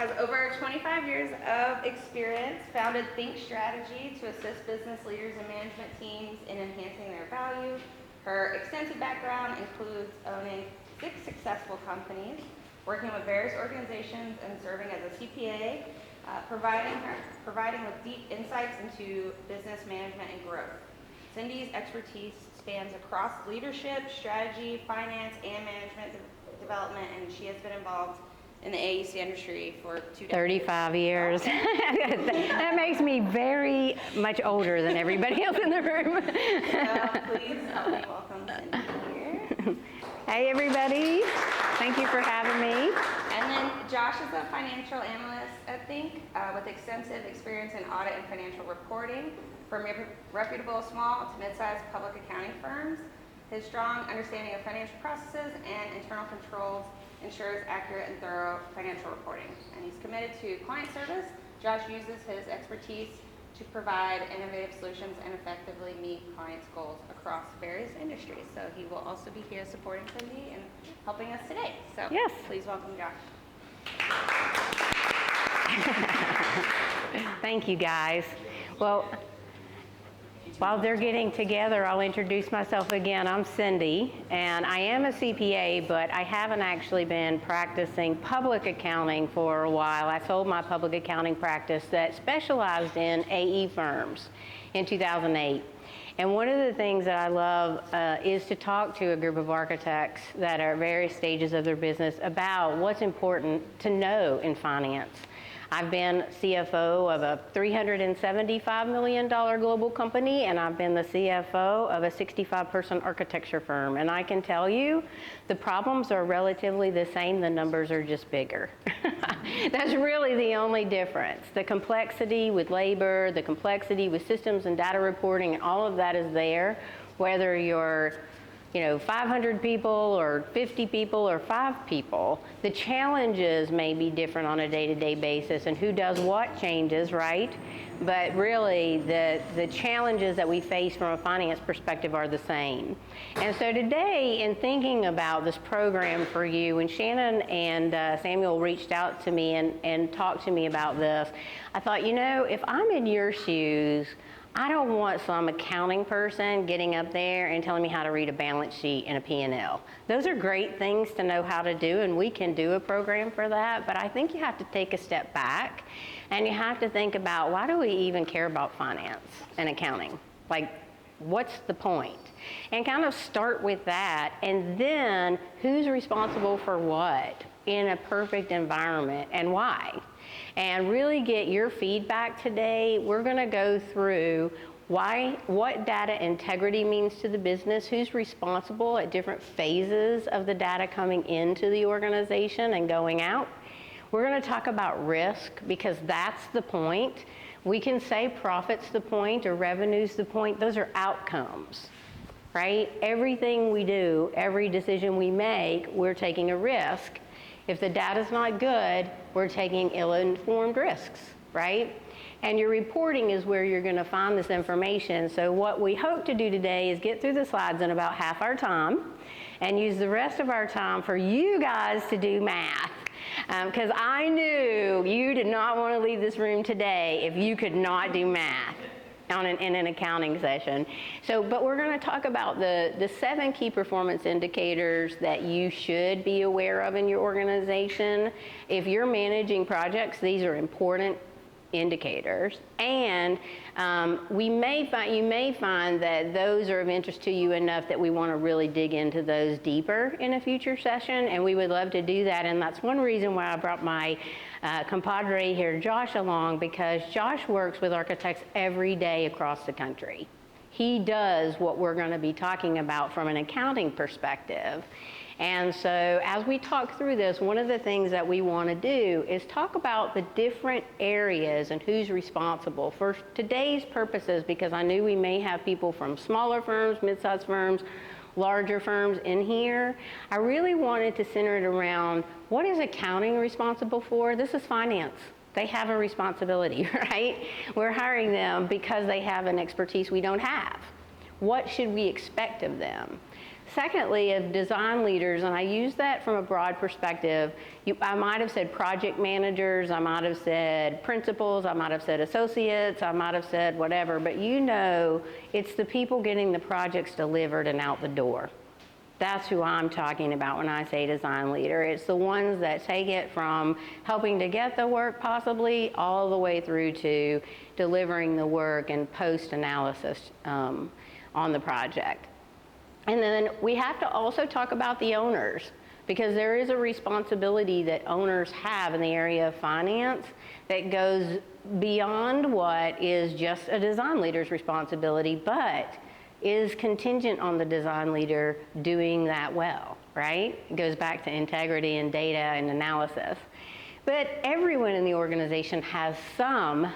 has over 25 years of experience, founded Thinc Strategy to assist business leaders and management teams in enhancing their value. Her extensive background includes owning 6 successful companies, working with various organizations, and serving as a CPA, providing with deep insights into business management and growth. Cindy's expertise spans across leadership, strategy, finance, and management development, and she has been involved in the AEC industry for 35 years. That makes me very much older than everybody else in the room. So please help me welcome Cindy here. Hey everybody, thank you for having me. And then Josh is a financial analyst at Thinc with extensive experience in audit and financial reporting from reputable small to mid-sized public accounting firms. His strong understanding of financial processes and internal controls ensures accurate and thorough financial reporting. And he's committed to client service. Josh uses his expertise to provide innovative solutions and effectively meet clients' goals across various industries. So he will also be here supporting Cindy and helping us today. So yes, please welcome Josh. Thank you guys. Well, while they're getting together, I'll introduce myself again. I'm Cindy, and I am a CPA, but I haven't actually been practicing public accounting for a while. I sold my public accounting practice that specialized in AE firms in 2008. And one of the things that I love is to talk to a group of architects that are at various stages of their business about what's important to know in finance. I've been CFO of a $375 million global company, and I've been the CFO of a 65-person architecture firm. And I can tell you, the problems are relatively the same, the numbers are just bigger. That's really the only difference. The complexity with labor, the complexity with systems and data reporting, and all of that is there, whether you're 500 people or 50 people or 5 people. The challenges may be different on a day-to-day basis, and who does what changes, right? But really, the challenges that we face from a finance perspective are the same. And so today, in thinking about this program for you, when Shannon and Samuel reached out to me and talked to me about this, I thought, if I'm in your shoes, I don't want some accounting person getting up there and telling me how to read a balance sheet and a P&L. Those are great things to know how to do, and we can do a program for that, but I think you have to take a step back and you have to think about, why do we even care about finance and accounting? Like, what's the point? And kind of start with that, and then who's responsible for what in a perfect environment and why? And really get your feedback today. We're going to go through what data integrity means to the business, who's responsible at different phases of the data coming into the organization and going out. We're going to talk about risk, because that's the point. We can say profit's the point or revenue's the point. Those are outcomes, right? Everything we do, every decision we make, we're taking a risk. If the data's not good, we're taking ill-informed risks, right? And your reporting is where you're going to find this information. So what we hope to do today is get through the slides in about half our time and use the rest of our time for you guys to do math. Because I knew you did not want to leave this room today if you could not do math in an accounting session. But we're going to talk about the 7 key performance indicators that you should be aware of in your organization. If you're managing projects, these are important indicators. And you may find that those are of interest to you enough that we want to really dig into those deeper in a future session, and we would love to do that. And that's one reason why I brought my compadre here, Josh, along, because Josh works with architects every day across the country. He does what we're going to be talking about from an accounting perspective. And so as we talk through this, one of the things that we want to do is talk about the different areas and who's responsible for today's purposes, because I knew we may have people from smaller firms, mid-sized firms, larger firms in here. I really wanted to center it around, what is accounting responsible for? This is finance. They have a responsibility, right? We're hiring them because they have an expertise we don't have. What should we expect of them? Secondly, of design leaders, and I use that from a broad perspective, I might have said project managers, I might have said principals, I might have said associates, I might have said whatever, but it's the people getting the projects delivered and out the door. That's who I'm talking about when I say design leader. It's the ones that take it from helping to get the work possibly all the way through to delivering the work and post-analysis on the project. And then we have to also talk about the owners, because there is a responsibility that owners have in the area of finance that goes beyond what is just a design leader's responsibility, but is contingent on the design leader doing that well, right? It goes back to integrity and data and analysis. But everyone in the organization has some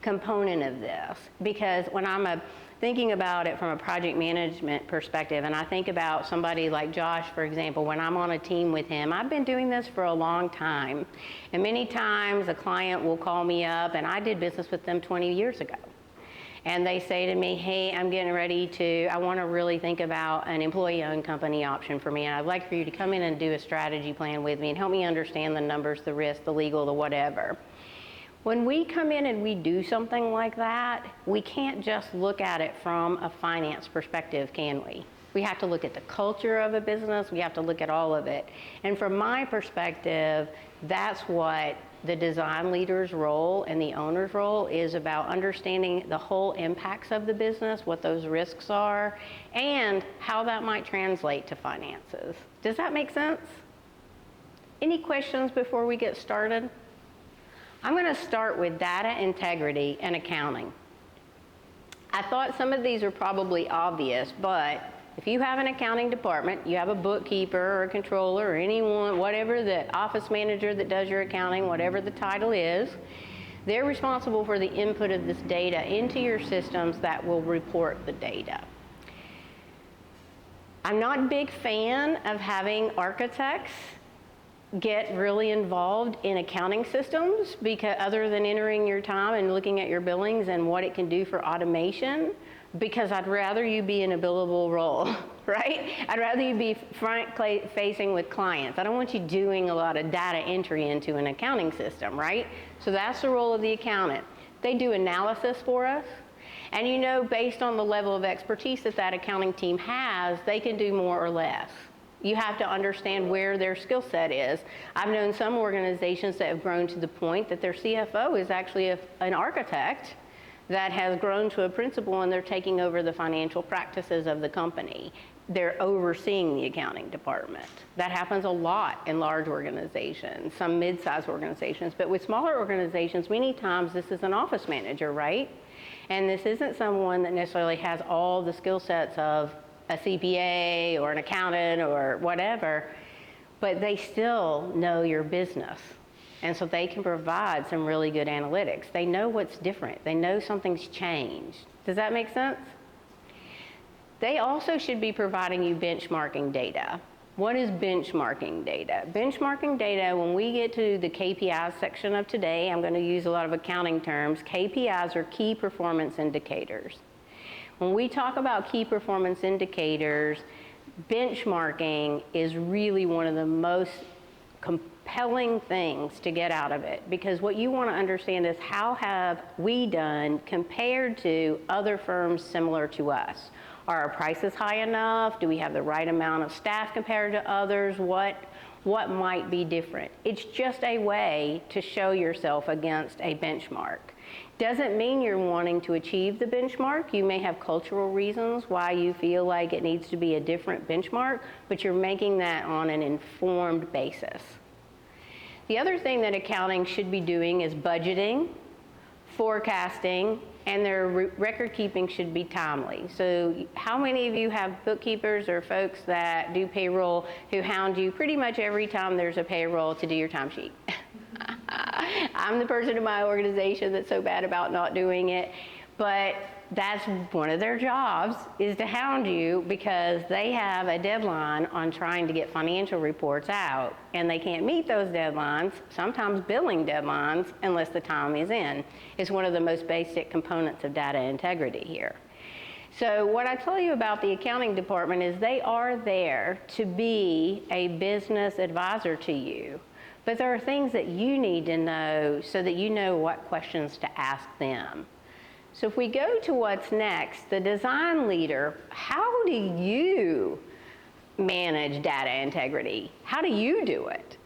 component of this, because when I'm thinking about it from a project management perspective, and I think about somebody like Josh, for example, when I'm on a team with him, I've been doing this for a long time. And many times a client will call me up, and I did business with them 20 years ago. And they say to me, hey, I'm getting ready I want to really think about an employee-owned company option for me. And I'd like for you to come in and do a strategy plan with me and help me understand the numbers, the risk, the legal, the whatever. When we come in and we do something like that, we can't just look at it from a finance perspective, can we? We have to look at the culture of a business. We have to look at all of it. And from my perspective, that's what the design leader's role and the owner's role is about, understanding the whole impacts of the business, what those risks are, and how that might translate to finances. Does that make sense? Any questions before we get started? I'm going to start with data integrity and accounting. I thought some of these are probably obvious, but if you have an accounting department, you have a bookkeeper or a controller or anyone, whatever, the office manager that does your accounting, whatever the title is, they're responsible for the input of this data into your systems that will report the data. I'm not a big fan of having architects get really involved in accounting systems, because other than entering your time and looking at your billings and what it can do for automation, because I'd rather you be in a billable role, right? I'd rather you be front-facing with clients. I don't want you doing a lot of data entry into an accounting system, right? So that's the role of the accountant. They do analysis for us, and based on the level of expertise that accounting team has, they can do more or less. You have to understand where their skill set is. I've known some organizations that have grown to the point that their CFO is actually an architect that has grown to a principal, and they're taking over the financial practices of the company. They're overseeing the accounting department. That happens a lot in large organizations, some mid-sized organizations, but with smaller organizations, many times this is an office manager, right? And this isn't someone that necessarily has all the skill sets of a CPA or an accountant or whatever, but they still know your business. And so they can provide some really good analytics. They know what's different. They know something's changed. Does that make sense? They also should be providing you benchmarking data. What is benchmarking data? Benchmarking data, when we get to the KPIs section of today, I'm going to use a lot of accounting terms. KPIs are key performance indicators. When we talk about key performance indicators, benchmarking is really one of the most compelling things to get out of it, because what you want to understand is how have we done compared to other firms similar to us. Are our prices high enough? Do we have the right amount of staff compared to others? What might be different? It's just a way to show yourself against a benchmark. Doesn't mean you're wanting to achieve the benchmark. You may have cultural reasons why you feel like it needs to be a different benchmark, but you're making that on an informed basis. The other thing that accounting should be doing is budgeting, forecasting, and their record keeping should be timely. So how many of you have bookkeepers or folks that do payroll who hound you pretty much every time there's a payroll to do your timesheet? I'm the person in my organization that's so bad about not doing it, but that's one of their jobs, is to hound you, because they have a deadline on trying to get financial reports out, and they can't meet those deadlines, sometimes billing deadlines, unless the time is in. It's one of the most basic components of data integrity here. So what I tell you about the accounting department is they are there to be a business advisor to you. But there are things that you need to know so that you know what questions to ask them. So if we go to what's next, the design leader, how do you manage data integrity? How do you do it?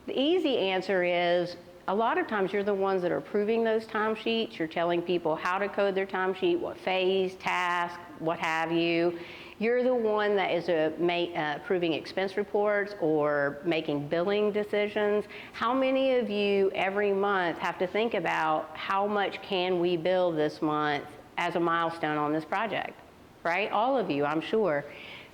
The easy answer is a lot of times you're the ones that are approving those timesheets. You're telling people how to code their timesheet, what phase, task, what have you. You're the one that is approving expense reports or making billing decisions. How many of you every month have to think about how much can we bill this month as a milestone on this project, right? All of you, I'm sure.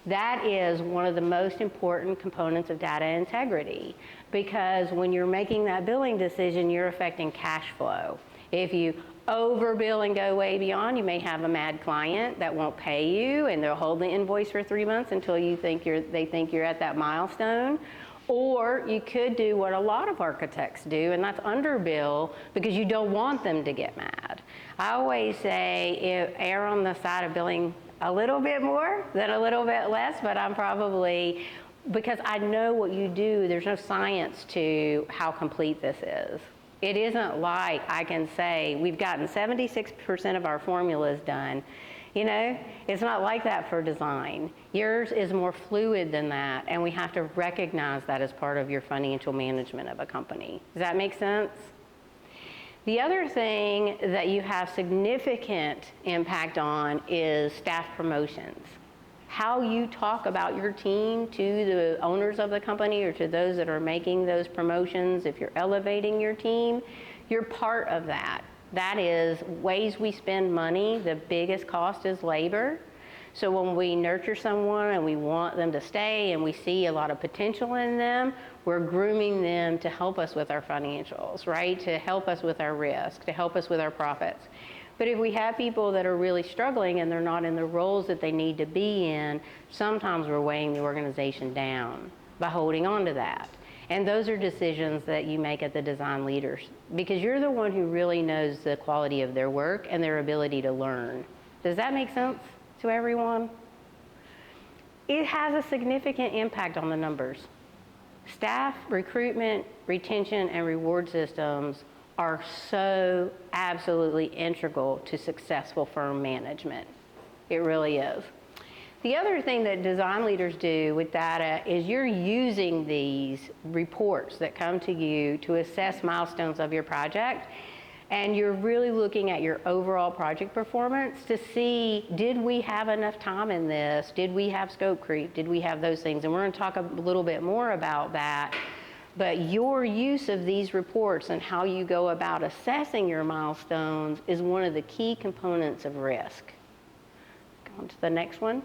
That is one of the most important components of data integrity, because when you're making that billing decision, you're affecting cash flow. If you overbill and go way beyond, you may have a mad client that won't pay you, and they'll hold the invoice for 3 months until they think you're at that milestone. Or you could do what a lot of architects do, and that's underbill because you don't want them to get mad. I always say err on the side of billing a little bit more than a little bit less, but I'm probably, because I know what you do, there's no science to how complete this is. It isn't like I can say we've gotten 76% of our formulas done. You know, it's not like that for design. Yours is more fluid than that, and we have to recognize that as part of your financial management of a company. Does that make sense? The other thing that you have significant impact on is staff promotions. How you talk about your team to the owners of the company or to those that are making those promotions, if you're elevating your team, you're part of that. That is ways we spend money. The biggest cost is labor. So when we nurture someone and we want them to stay and we see a lot of potential in them, we're grooming them to help us with our financials, right? To help us with our risk, to help us with our profits. But if we have people that are really struggling and they're not in the roles that they need to be in, sometimes we're weighing the organization down by holding on to that. And those are decisions that you make at the design leaders, because you're the one who really knows the quality of their work and their ability to learn. Does that make sense to everyone? It has a significant impact on the numbers. Staff recruitment, retention, and reward systems are so absolutely integral to successful firm management. It really is. The other thing that design leaders do with data is you're using these reports that come to you to assess milestones of your project, and you're really looking at your overall project performance to see, did we have enough time in this? Did we have scope creep? Did we have those things? And we're going to talk a little bit more about that. But your use of these reports and how you go about assessing your milestones is one of the key components of risk. Go on to the next one.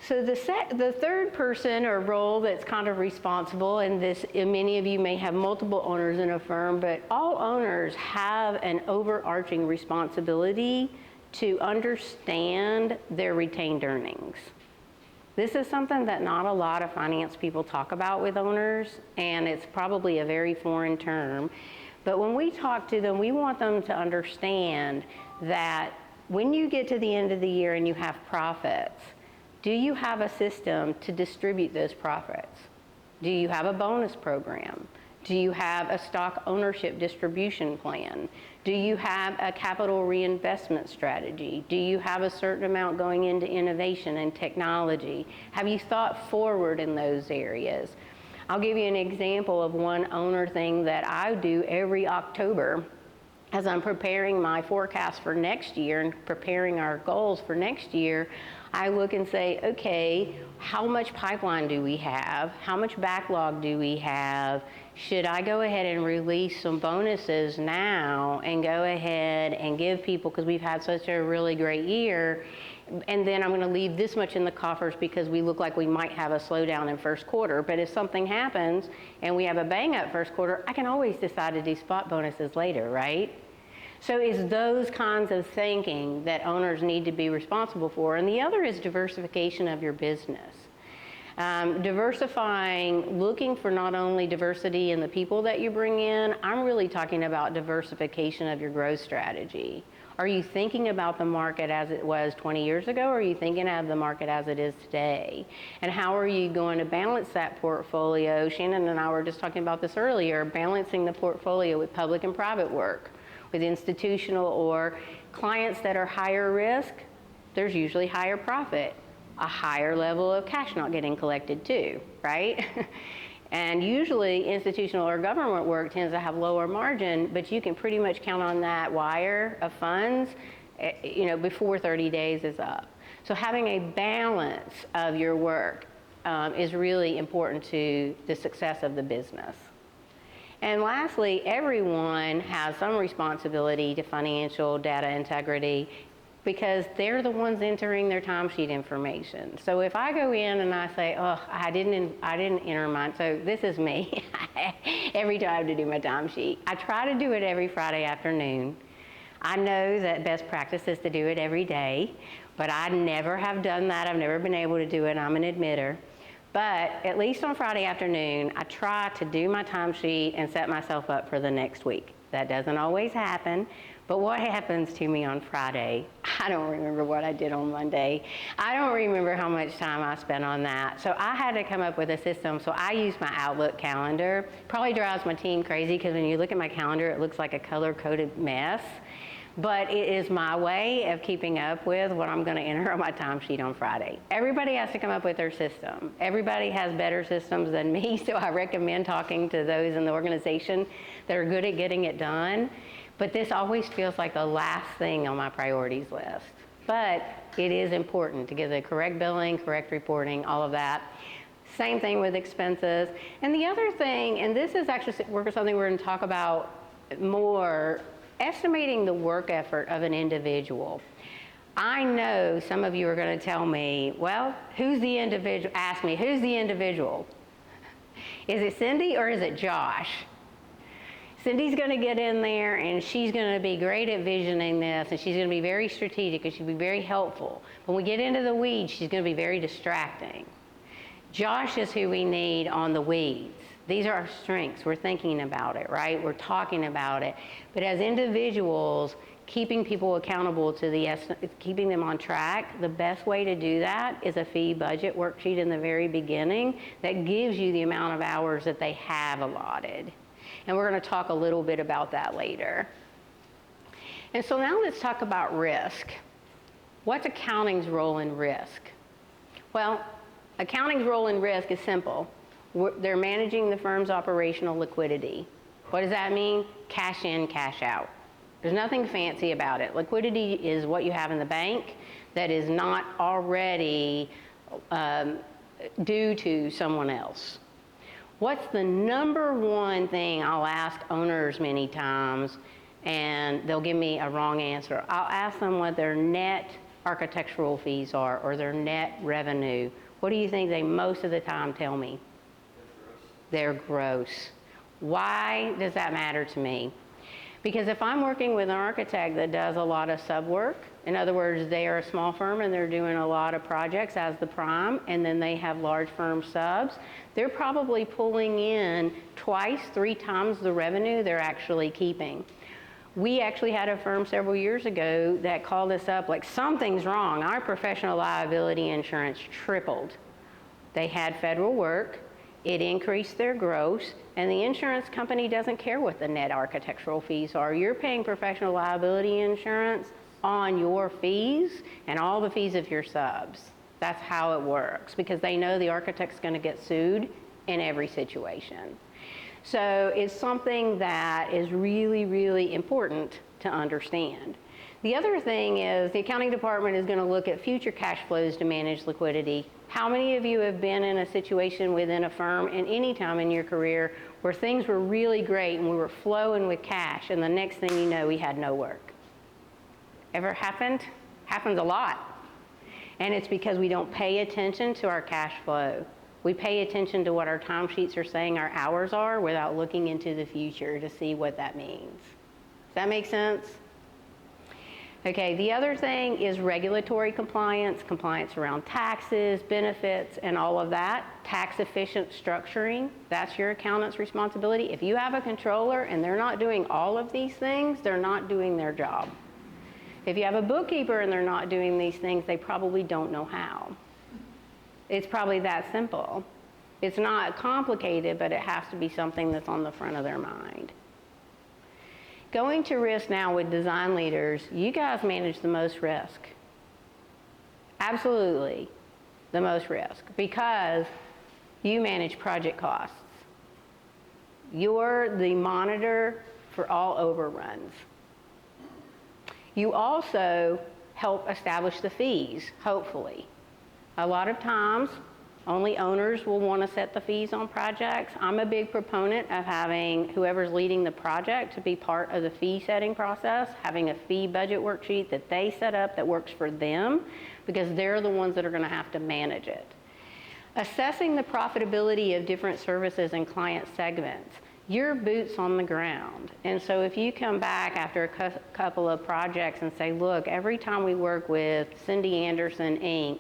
So the third person or role that's kind of responsible, and many of you may have multiple owners in a firm, but all owners have an overarching responsibility to understand their retained earnings. This is something that not a lot of finance people talk about with owners, and it's probably a very foreign term. But when we talk to them, we want them to understand that when you get to the end of the year and you have profits, do you have a system to distribute those profits? Do you have a bonus program? Do you have a stock ownership distribution plan? Do you have a capital reinvestment strategy? Do you have a certain amount going into innovation and technology? Have you thought forward in those areas? I'll give you an example of one owner thing that I do every October as I'm preparing my forecast for next year and preparing our goals for next year. I look and say, okay, how much pipeline do we have? How much backlog do we have? Should I go ahead and release some bonuses now and go ahead and give people, because we've had such a really great year, and then I'm going to leave this much in the coffers because we look like we might have a slowdown in first quarter. But if something happens and we have a bang up first quarter, I can always decide to do spot bonuses later, right? So it's those kinds of thinking that owners need to be responsible for. And the other is diversification of your business. Diversifying, looking for not only diversity in the people that you bring in, I'm really talking about diversification of your growth strategy. Are you thinking about the market as it was 20 years ago, or are you thinking of the market as it is today? And how are you going to balance that portfolio? Shannon and I were just talking about this earlier, balancing the portfolio with public and private work, with institutional or clients that are higher risk. There's usually higher profit, a higher level of cash not getting collected too, right? And usually institutional or government work tends to have lower margin, but you can pretty much count on that wire of funds, before 30 days is up. So having a balance of your work is really important to the success of the business. And lastly, everyone has some responsibility to financial data integrity, because they're the ones entering their timesheet information. So if I go in and I say, oh, I didn't enter mine, so this is me, every time I have to do my timesheet. I try to do it every Friday afternoon. I know that best practice is to do it every day, but I never have done that. I've never been able to do it. I'm an admitter. But at least on Friday afternoon, I try to do my timesheet and set myself up for the next week. That doesn't always happen. But what happens to me on Friday? I don't remember what I did on Monday. I don't remember how much time I spent on that. So I had to come up with a system. So I use my Outlook calendar. Probably drives my team crazy, because when you look at my calendar, it looks like a color-coded mess. But it is my way of keeping up with what I'm going to enter on my timesheet on Friday. Everybody has to come up with their system. Everybody has better systems than me, so I recommend talking to those in the organization that are good at getting it done. But this always feels like the last thing on my priorities list. But it is important to get the correct billing, correct reporting, all of that. Same thing with expenses. And the other thing, and this is actually something we're going to talk about more, estimating the work effort of an individual. I know some of you are going to tell me, well, who's the individual? Ask me, who's the individual? Is it Cindy or is it Josh? Cindy's going to get in there and she's going to be great at visioning this, and she's going to be very strategic and she'll be very helpful. When we get into the weeds, she's going to be very distracting. Josh is who we need on the weeds. These are our strengths. We're thinking about it, right? We're talking about it. But as individuals, keeping people accountable to keeping them on track, the best way to do that is a fee budget worksheet in the very beginning that gives you the amount of hours that they have allotted. And we're going to talk a little bit about that later. And so now let's talk about risk. What's accounting's role in risk? Well, accounting's role in risk is simple. They're managing the firm's operational liquidity. What does that mean? Cash in, cash out. There's nothing fancy about it. Liquidity is what you have in the bank that is not already due to someone else. What's the number one thing I'll ask owners many times, and they'll give me a wrong answer? I'll ask them what their net architectural fees are, or their net revenue. What do you think they most of the time tell me? They're gross. Why does that matter to me? Because if I'm working with an architect that does a lot of sub work, in other words, they are a small firm and they're doing a lot of projects as the prime, and then they have large firm subs, they're probably pulling in twice, 3 times the revenue they're actually keeping. We actually had a firm several years ago that called us up like, something's wrong. Our professional liability insurance tripled. They had federal work. It increased their gross, and the insurance company doesn't care what the net architectural fees are. You're paying professional liability insurance on your fees and all the fees of your subs. That's how it works, because they know the architect's going to get sued in every situation. So it's something that is really, really important to understand. The other thing is the accounting department is going to look at future cash flows to manage liquidity. How many of you have been in a situation within a firm in any time in your career where things were really great and we were flowing with cash, and the next thing you know, we had no work? Ever happened? Happens a lot. And it's because we don't pay attention to our cash flow. We pay attention to what our timesheets are saying our hours are without looking into the future to see what that means. Does that make sense? Okay, the other thing is regulatory compliance, compliance around taxes, benefits, and all of that. Tax efficient structuring, that's your accountant's responsibility. If you have a controller and they're not doing all of these things, they're not doing their job. If you have a bookkeeper and they're not doing these things, they probably don't know how. It's probably that simple. It's not complicated, but it has to be something that's on the front of their mind. Going to risk now with design leaders, you guys manage the most risk. Absolutely the most risk, because you manage project costs. You're the monitor for all overruns. You also help establish the fees, hopefully. A lot of times, only owners will want to set the fees on projects. I'm a big proponent of having whoever's leading the project to be part of the fee setting process, having a fee budget worksheet that they set up that works for them, because they're the ones that are going to have to manage it. Assessing the profitability of different services and client segments. You're boots on the ground. And so if you come back after a couple of projects and say, look, every time we work with Cindy Anderson, Inc.,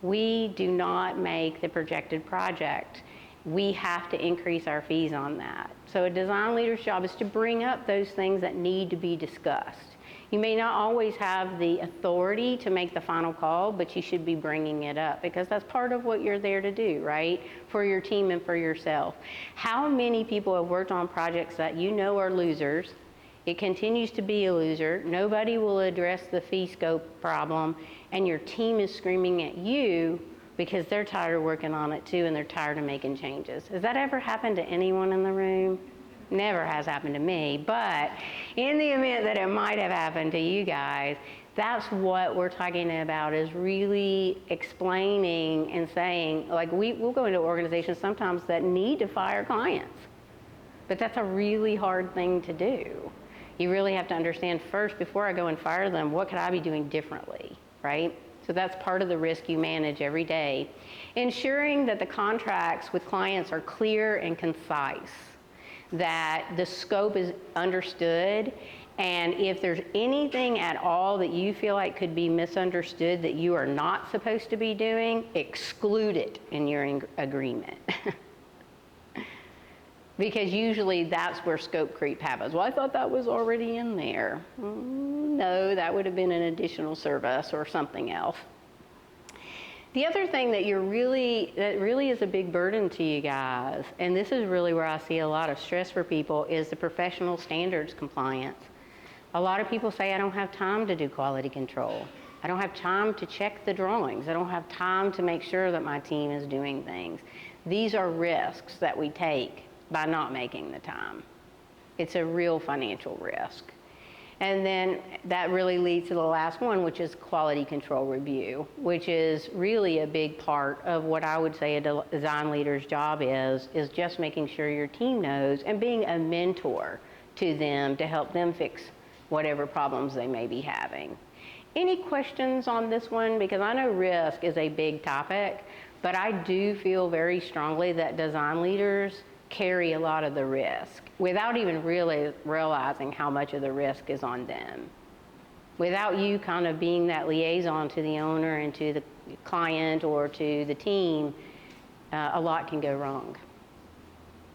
we do not make the projected project. We have to increase our fees on that. So a design leader's job is to bring up those things that need to be discussed. You may not always have the authority to make the final call, but you should be bringing it up, because that's part of what you're there to do, right? For your team and for yourself. How many people have worked on projects that you know are losers? It continues to be a loser. Nobody will address the fee scope problem, and your team is screaming at you because they're tired of working on it too, and they're tired of making changes. Has that ever happened to anyone in the room? Never has happened to me, but in the event that it might have happened to you guys, that's what we're talking about, is really explaining and saying, like, we'll go into organizations sometimes that need to fire clients, but that's a really hard thing to do. You really have to understand first, before I go and fire them, what could I be doing differently, right? So that's part of the risk you manage every day. Ensuring that the contracts with clients are clear and concise, that the scope is understood, and if there's anything at all that you feel like could be misunderstood that you are not supposed to be doing, exclude it in your agreement. Because usually that's where scope creep happens. Well, I thought that was already in there. No, that would have been an additional service or something else. The other thing that really is a big burden to you guys, and this is really where I see a lot of stress for people, is the professional standards compliance. A lot of people say, I don't have time to do quality control. I don't have time to check the drawings. I don't have time to make sure that my team is doing things. These are risks that we take by not making the time. It's a real financial risk. And then that really leads to the last one, which is quality control review, which is really a big part of what I would say a design leader's job is just making sure your team knows and being a mentor to them to help them fix whatever problems they may be having. Any questions on this one? Because I know risk is a big topic, but I do feel very strongly that design leaders carry a lot of the risk without even really realizing how much of the risk is on them. Without you kind of being that liaison to the owner and to the client or to the team, a lot can go wrong.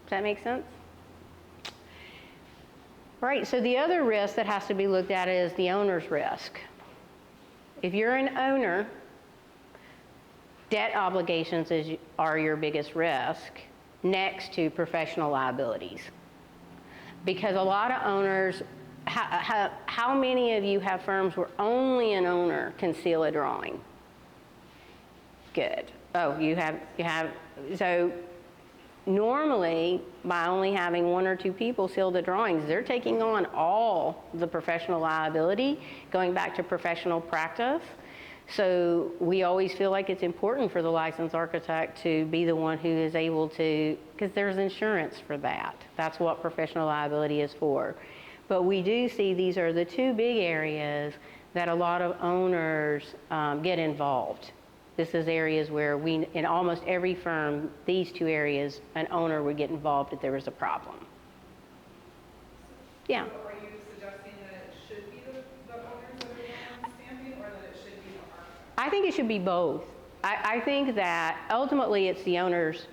Does that make sense? Right, so the other risk that has to be looked at is the owner's risk. If you're an owner, debt obligations are your biggest risk, next to professional liabilities. Because a lot of owners, how many of you have firms where only an owner can seal a drawing? Good. Oh, you have, so normally by only having one or two people seal the drawings, they're taking on all the professional liability, going back to professional practice. So we always feel like it's important for the licensed architect to be the one who is able to, because there's insurance for that. That's what professional liability is for. But we do see these are the two big areas that a lot of owners get involved. This is areas where in almost every firm, these two areas, an owner would get involved if there was a problem. Yeah. I think it should be both. I think that ultimately it's the owner's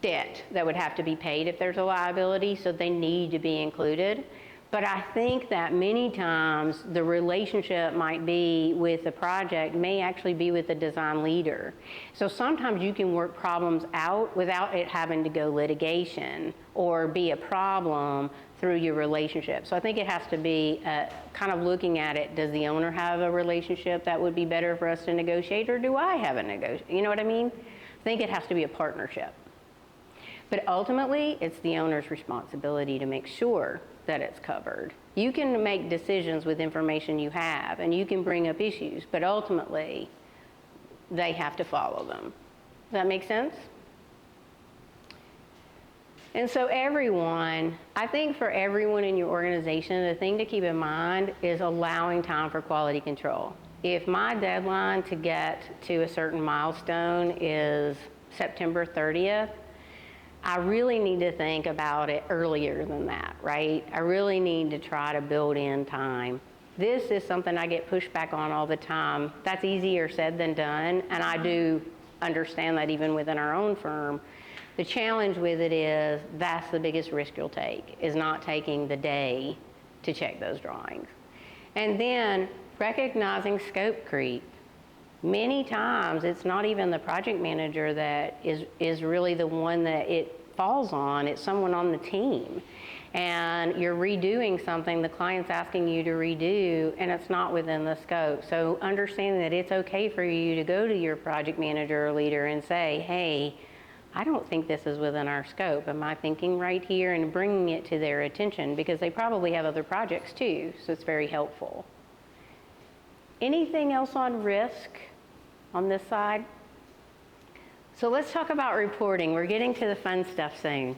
debt that would have to be paid if there's a liability, so they need to be included. But I think that many times the relationship might be with the project, may actually be with the design leader. So sometimes you can work problems out without it having to go litigation or be a problem through your relationship. So I think it has to be kind of looking at it, does the owner have a relationship that would be better for us to negotiate, or do I have a negotiation? You know what I mean? I think it has to be a partnership. But ultimately, it's the owner's responsibility to make sure that it's covered. You can make decisions with information you have, and you can bring up issues, but ultimately, they have to follow them. Does that make sense? And so everyone, I think for everyone in your organization, the thing to keep in mind is allowing time for quality control. If my deadline to get to a certain milestone is September 30th, I really need to think about it earlier than that, right? I really need to try to build in time. This is something I get pushback on all the time. That's easier said than done, and I do understand that even within our own firm. The challenge with it is that's the biggest risk you'll take, is not taking the day to check those drawings. And then recognizing scope creep. Many times, it's not even the project manager that is really the one that it falls on, it's someone on the team. And you're redoing something the client's asking you to redo, and it's not within the scope. So understanding that it's okay for you to go to your project manager or leader and say, hey, I don't think this is within our scope. Am I thinking right here? And bringing it to their attention, because they probably have other projects too, so it's very helpful. Anything else on risk on this side? So let's talk about reporting. We're getting to the fun stuff soon.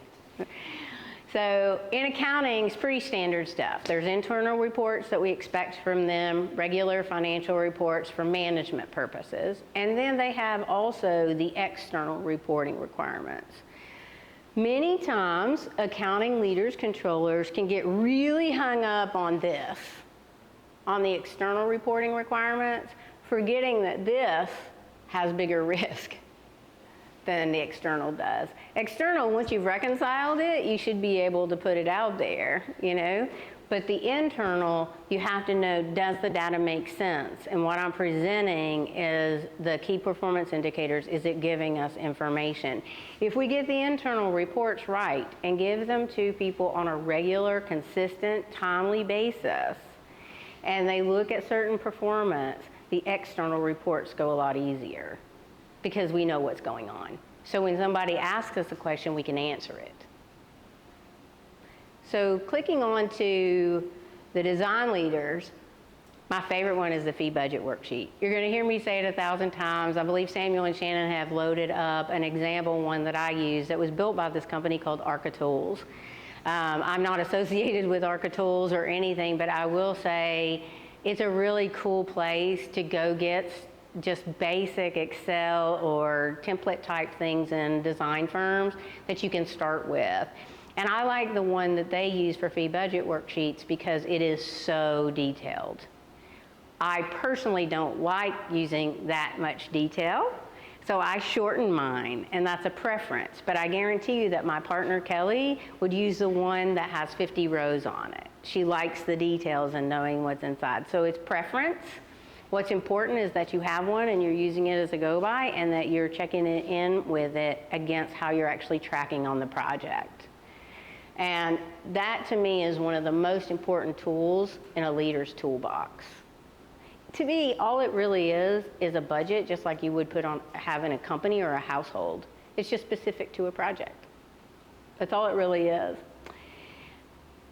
So in accounting, it's pretty standard stuff. There's internal reports that we expect from them, regular financial reports for management purposes, and then they have also the external reporting requirements. Many times, accounting leaders, controllers can get really hung up on this, on the external reporting requirements, forgetting that this has bigger risk than the external does. External, once you've reconciled it, you should be able to put it out there, you know? But the internal, you have to know, does the data make sense? And what I'm presenting is the key performance indicators. Is it giving us information? If we get the internal reports right and give them to people on a regular, consistent, timely basis, and they look at certain performance, the external reports go a lot easier, because we know what's going on. So when somebody asks us a question, we can answer it. So clicking on to the design leaders, my favorite one is the fee budget worksheet. You're gonna hear me say it 1,000 times. I believe Samuel and Shannon have loaded up an example one that I use that was built by this company called Arca Tools. I'm not associated with Arca Tools or anything, but I will say it's a really cool place to go get just basic Excel or template type things in design firms that you can start with. And I like the one that they use for fee budget worksheets because it is so detailed. I personally don't like using that much detail, so I shorten mine, and that's a preference. But I guarantee you that my partner Kelly would use the one that has 50 rows on it. She likes the details and knowing what's inside. So it's preference. What's important is that you have one and you're using it as a go-by, and that you're checking it in with it against how you're actually tracking on the project. And that to me is one of the most important tools in a leader's toolbox. To me, all it really is a budget, just like you would put on having a company or a household. It's just specific to a project. That's all it really is.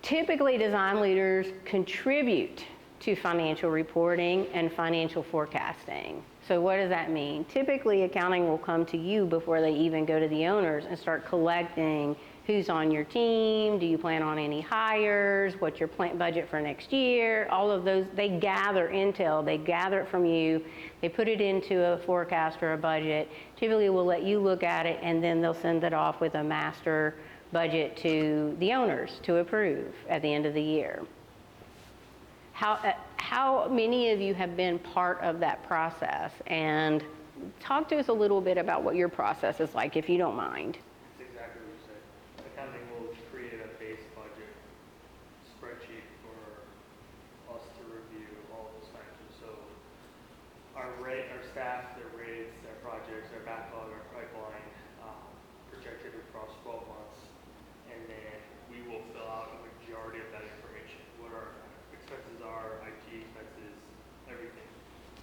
Typically, design leaders contribute to financial reporting and financial forecasting. So what does that mean? Typically, accounting will come to you before they even go to the owners and start collecting who's on your team, do you plan on any hires, what's your budget for next year, all of those. They gather intel, they gather it from you, they put it into a forecast or a budget. Typically, we'll let you look at it, and then they'll send it off with a master budget to the owners to approve at the end of the year. How many of you have been part of that process? And talk to us a little bit about what your process is like, if you don't mind. That's exactly what you said. Accounting will create a base budget spreadsheet our staff, their rates, their projects, their backlog, our pipeline, projected across 12 months. And then we will fill out a majority of that information, what our expenses are, IT expenses, everything.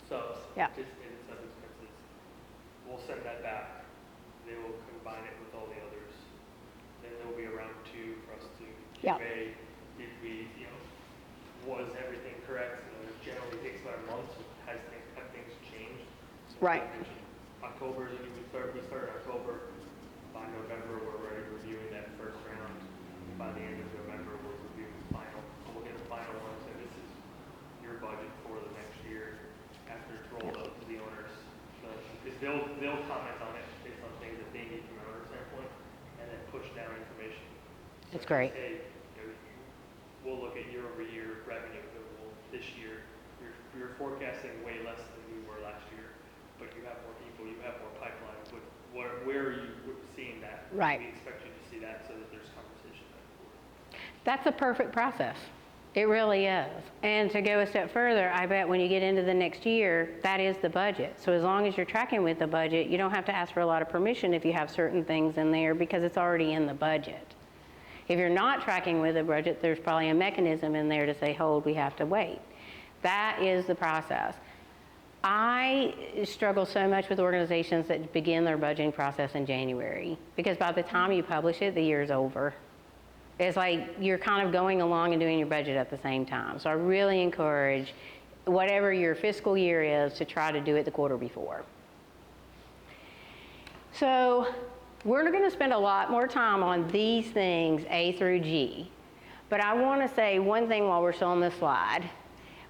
So, Yeah. just and sub expenses. We'll send that back. They will combine it with all the others. Then there'll be a round 2 for us to Yeah. QA. Did we, was everything correct? It generally takes about a month. Have things changed? Right. October is when we start in October. By November, we're already reviewing that first round. By the end of November, we're reviewing the final. We'll get the final one, so this is your budget for the next year after it's rolled up to the owners. Because they'll comment on it based on things that they need from an owner standpoint, and then push down information. So That's great. Say, we'll look at year-over-year revenue. This year, you're forecasting way less than we were last year, but you have more people, you have more pipeline. Where are you seeing that? Right. We expect you to see that so that there's conversation. That's a perfect process. It really is. And to go a step further, I bet when you get into the next year, that is the budget. So as long as you're tracking with the budget, you don't have to ask for a lot of permission if you have certain things in there because it's already in the budget. If you're not tracking with the budget, there's probably a mechanism in there to say, hold, we have to wait. That is the process. I struggle so much with organizations that begin their budgeting process in January because by the time you publish it, the year's over. It's like you're kind of going along and doing your budget at the same time. So I really encourage whatever your fiscal year is to try to do it the quarter before. So we're going to spend a lot more time on these things, A through G. But I want to say one thing while we're still on this slide.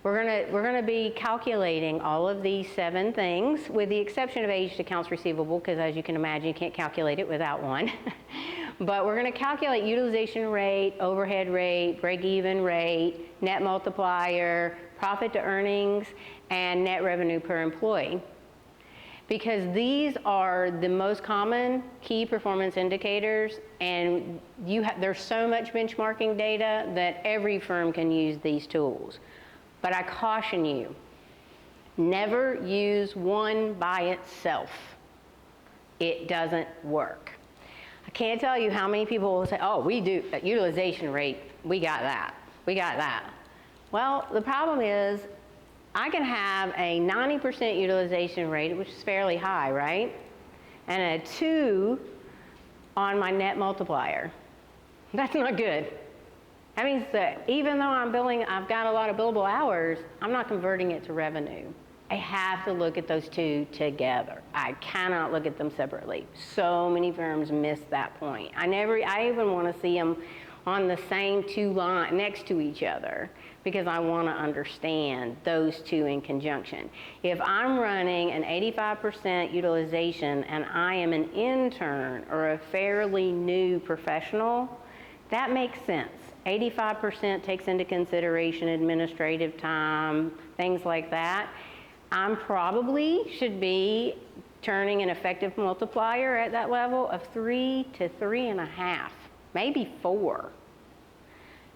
We're going to be calculating all of these 7 things, with the exception of aged accounts receivable, because as you can imagine, you can't calculate it without one. But we're going to calculate utilization rate, overhead rate, break-even rate, net multiplier, profit to earnings, and net revenue per employee. Because these are the most common key performance indicators, and there's so much benchmarking data that every firm can use these tools. But I caution you, never use one by itself. It doesn't work. I can't tell you how many people will say, oh, we do utilization rate, we got that, we got that. Well, the problem is, I can have a 90% utilization rate, which is fairly high, right? And a 2 on my net multiplier. That's not good. That means that even though I've got a lot of billable hours, I'm not converting it to revenue. I have to look at those 2 together. I cannot look at them separately. So many firms miss that point. I even want to see them on the same 2 lines next to each other because I want to understand those 2 in conjunction. If I'm running an 85% utilization and I am an intern or a fairly new professional, that makes sense. 85% takes into consideration administrative time, things like that. I probably should be turning an effective multiplier at that level of 3 to 3.5, maybe 4.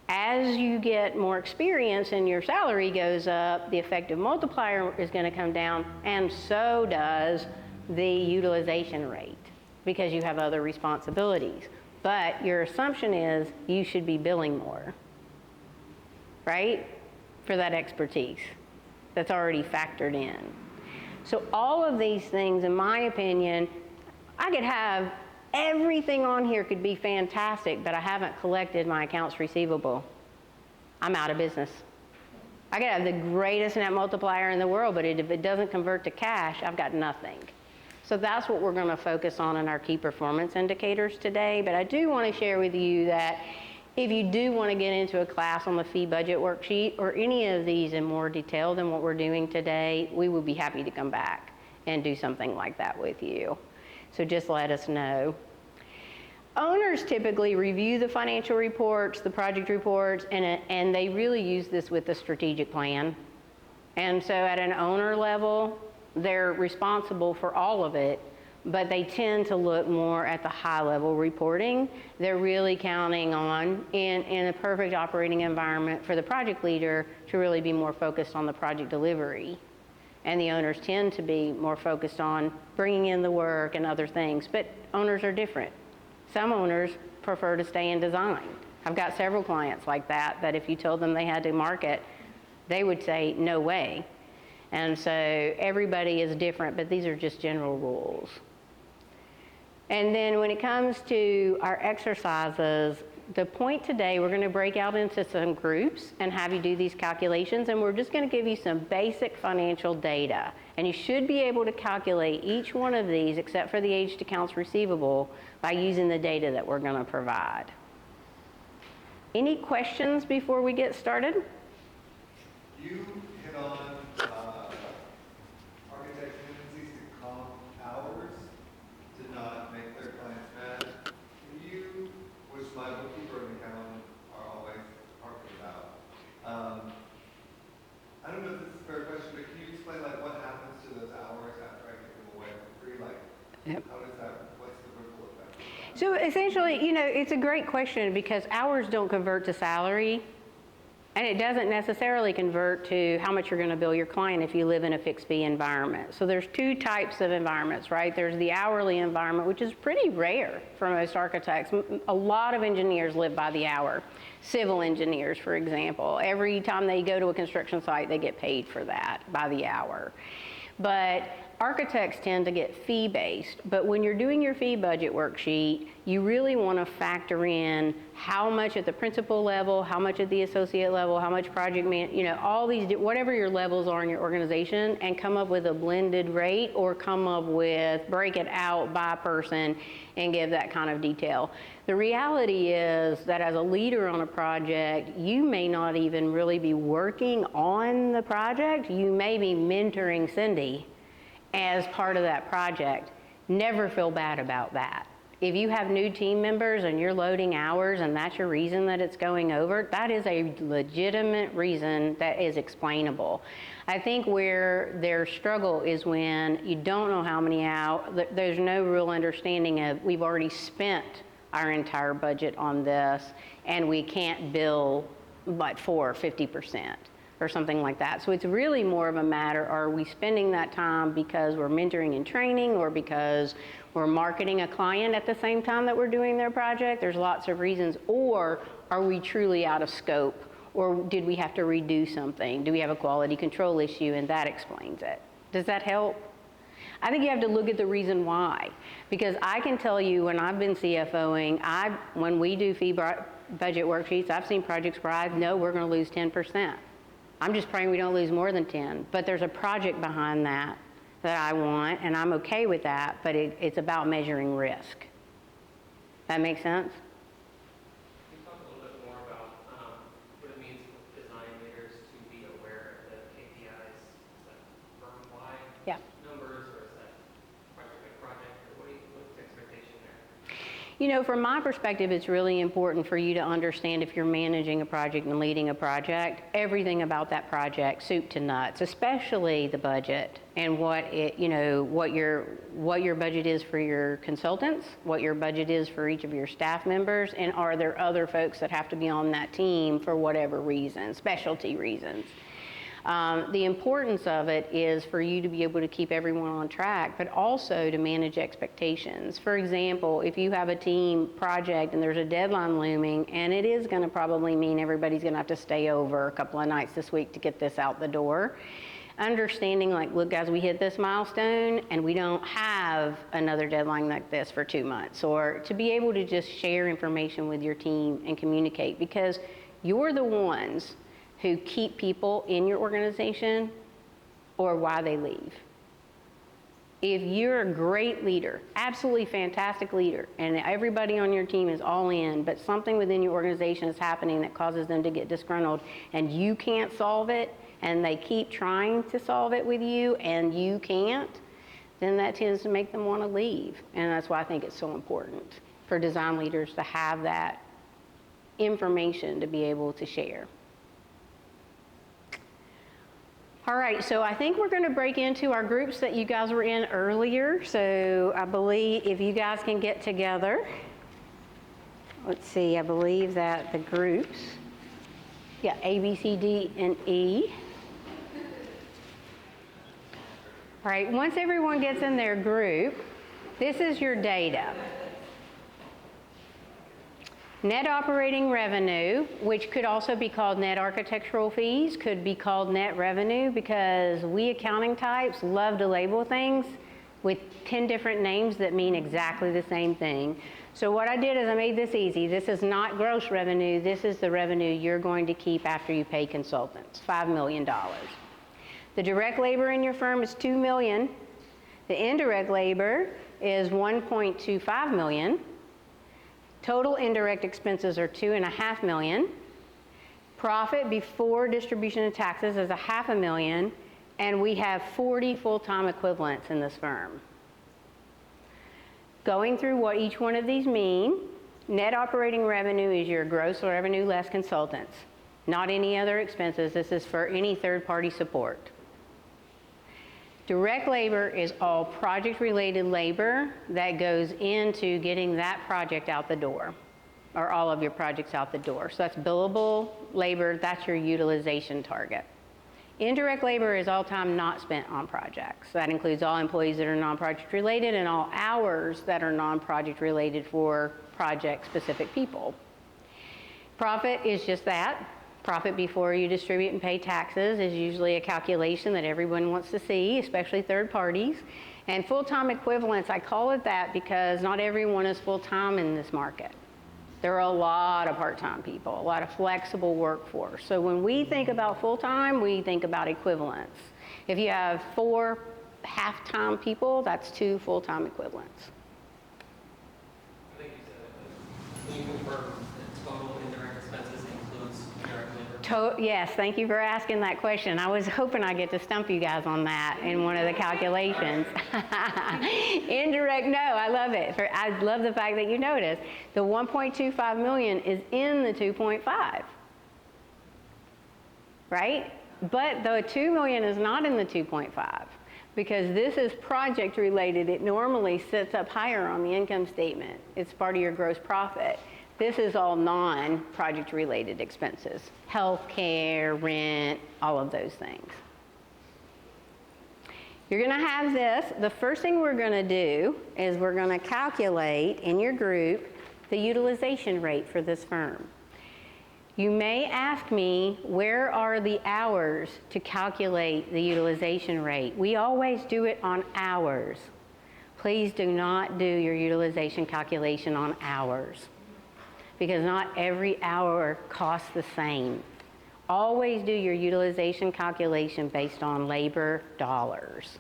As you get more experience and your salary goes up, the effective multiplier is going to come down, and so does the utilization rate because you have other responsibilities. But your assumption is you should be billing more, right, for that expertise that's already factored in. So all of these things, in my opinion, I could have everything on here could be fantastic, but I haven't collected my accounts receivable. I'm out of business. I could have the greatest net multiplier in the world, but if it doesn't convert to cash, I've got nothing. So that's what we're going to focus on in our key performance indicators today. But I do want to share with you that if you do want to get into a class on the fee budget worksheet or any of these in more detail than what we're doing today, we would be happy to come back and do something like that with you. So just let us know. Owners typically review the financial reports, the project reports, and they really use this with the strategic plan. And so at an owner level, they're responsible for all of it, but they tend to look more at the high-level reporting. They're really counting on, in a perfect operating environment, for the project leader to really be more focused on the project delivery And the owners tend to be more focused on bringing in the work and other things, but owners are different. Some owners prefer to stay in design. I've got several clients like that, that if you told them they had to market, they would say, no way. And so everybody is different, but these are just general rules. And then when it comes to our exercises, the point today, we're going to break out into some groups and have you do these calculations, and we're just going to give you some basic financial data. And you should be able to calculate each one of these, except for the aged accounts receivable, by using the data that we're going to provide. Any questions before we get started? You hit on architect tendencies to comp hours to not make their clients mad. Can you, which my bookkeeper and accountant are always talking about, I don't know if this is a fair question, but can you explain like what happens to those hours after I give them away for free? Like, how does that, what's the ripple effect? So essentially, you know, it's a great question because hours don't convert to salary, and it doesn't necessarily convert to how much you're going to bill your client if you live in a fixed fee environment. So there's two types of environments, right? There's the hourly environment, which is pretty rare for most architects. A lot of engineers live by the hour. Civil engineers, for example. Every time they go to a construction site, they get paid for that by the hour. But architects tend to get fee-based, but when you're doing your fee budget worksheet, you really want to factor in how much at the principal level, how much at the associate level, how much project all these, whatever your levels are in your organization, and come up with a blended rate, or come up with, break it out by person and give that kind of detail. The reality is that as a leader on a project, you may not even really be working on the project. You may be mentoring Cindy as part of that project. Never feel bad about that. If you have new team members and you're loading hours and that's your reason that it's going over, that is a legitimate reason that is explainable. I think where their struggle is when you don't know how many hours, there's no real understanding of, we've already spent our entire budget on this and we can't bill but for 50%. Or something like that. So it's really more of a matter, are we spending that time because we're mentoring and training, or because we're marketing a client at the same time that we're doing their project? There's lots of reasons. Or are we truly out of scope? Or did we have to redo something? Do we have a quality control issue? And that explains it. Does that help? I think you have to look at the reason why. Because I can tell you, when I've been CFOing, when we do fee budget worksheets, I've seen projects where I know we're going to lose 10%. I'm just praying we don't lose more than 10, but there's a project behind that I want, and I'm okay with that, but it's about measuring risk. That make sense? Can you talk a little bit more about what it means for design leaders to be aware of the KPIs? Is that firm-wide numbers, or is that project by project, or what's the expectation there? You know, from my perspective, it's really important for you to understand, if you're managing a project and leading a project, everything about that project, soup to nuts, especially the budget and what your budget is for your consultants, what your budget is for each of your staff members, and are there other folks that have to be on that team for whatever reason, specialty reasons. The importance of it is for you to be able to keep everyone on track, but also to manage expectations. For example, if you have a team project and there's a deadline looming, and it is going to probably mean everybody's going to have to stay over a couple of nights this week to get this out the door, understanding like, look guys, we hit this milestone and we don't have another deadline like this for 2 months, or to be able to just share information with your team and communicate, because you're the ones who keep people in your organization or why they leave. If you're a great leader, absolutely fantastic leader, and everybody on your team is all in, but something within your organization is happening that causes them to get disgruntled, and you can't solve it, and they keep trying to solve it with you, and you can't, then that tends to make them want to leave. And that's why I think it's so important for design leaders to have that information to be able to share. All right, so I think we're going to break into our groups that you guys were in earlier. So I believe if you guys can get together, let's see, I believe that the groups, A, B, C, D, and E. All right, once everyone gets in their group, this is your data. Net operating revenue, which could also be called net architectural fees, could be called net revenue, because we accounting types love to label things with 10 different names that mean exactly the same thing. So what I did is I made this easy. This is not gross revenue. This is the revenue you're going to keep after you pay consultants, $5 million. The direct labor in your firm is $2 million. The indirect labor is $1.25 million. Total indirect expenses are $2.5 million. Profit before distribution and taxes is $500,000, and we have 40 full-time equivalents in this firm. Going through what each one of these mean, net operating revenue is your gross revenue less consultants, not any other expenses. This is for any third-party support. Direct labor is all project-related labor that goes into getting that project out the door, or all of your projects out the door. So that's billable labor, that's your utilization target. Indirect labor is all time not spent on projects. That includes all employees that are non-project related and all hours that are non-project related for project-specific people. Profit is just that. Profit before you distribute and pay taxes is usually a calculation that everyone wants to see, especially third parties. And full-time equivalents, I call it that because not everyone is full-time in this market. There are a lot of part-time people, a lot of flexible workforce. So when we think about full-time, we think about equivalents. If you have 4 half-time people, that's 2 full-time equivalents. I think you said it, but can you confirm that total indirect expenses includes direct labor? Yes, thank you for asking that question. I was hoping I get to stump you guys on that in one of the calculations. Indirect, no, I love it. I love the fact that you noticed. The 1.25 million is in the 2.5, right? But the 2 million is not in the 2.5 because this is project related. It normally sits up higher on the income statement. It's part of your gross profit. This is all non-project related expenses. Health care, rent, all of those things. You're gonna have this. The first thing we're gonna do is we're gonna calculate in your group the utilization rate for this firm. You may ask me, where are the hours to calculate the utilization rate? We always do it on hours. Please do not do your utilization calculation on hours, because not every hour costs the same. Always do your utilization calculation based on labor dollars.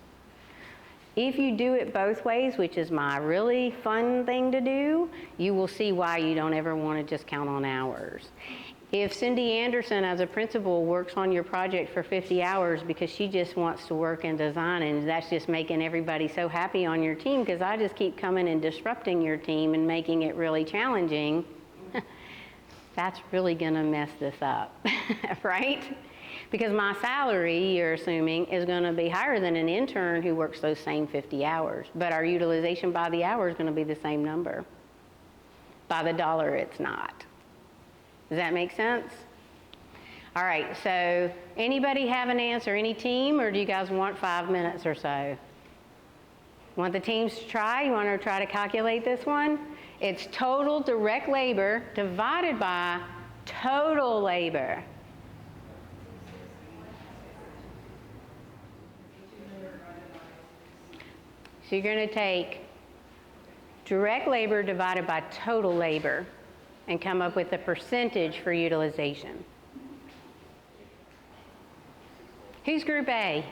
If you do it both ways, which is my really fun thing to do, you will see why you don't ever want to just count on hours. If Cindy Anderson as a principal works on your project for 50 hours because she just wants to work in design and that's just making everybody so happy on your team because I just keep coming and disrupting your team and making it really challenging, that's really gonna mess this up, right? Because my salary, you're assuming, is gonna be higher than an intern who works those same 50 hours, but our utilization by the hour is gonna be the same number. By the dollar, it's not. Does that make sense? All right, so anybody have an answer, any team, or do you guys want 5 minutes or so? Want the teams to try? You want to try to calculate this one? It's total direct labor divided by total labor. So you're going to take direct labor divided by total labor and come up with a percentage for utilization. Who's Group A?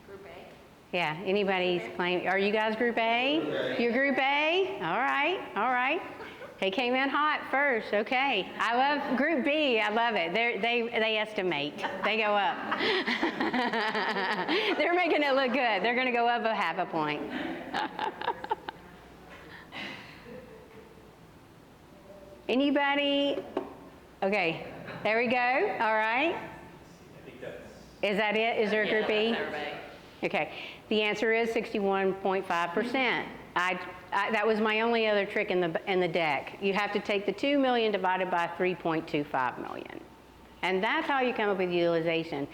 Group A. Yeah, anybody's claim? Are you guys Group A? You're Group A? All right, all right. They came in hot first, okay. I love Group B, I love it. They estimate, they go up. They're making it look good. They're gonna go up a half a point. Anybody? Okay, there we go, all right. Is that it? Is there a Group B? Okay, the answer is 61.5%. That was my only other trick in the deck. You have to take the 2 million divided by 3.25 million. And that's how you come up with utilization.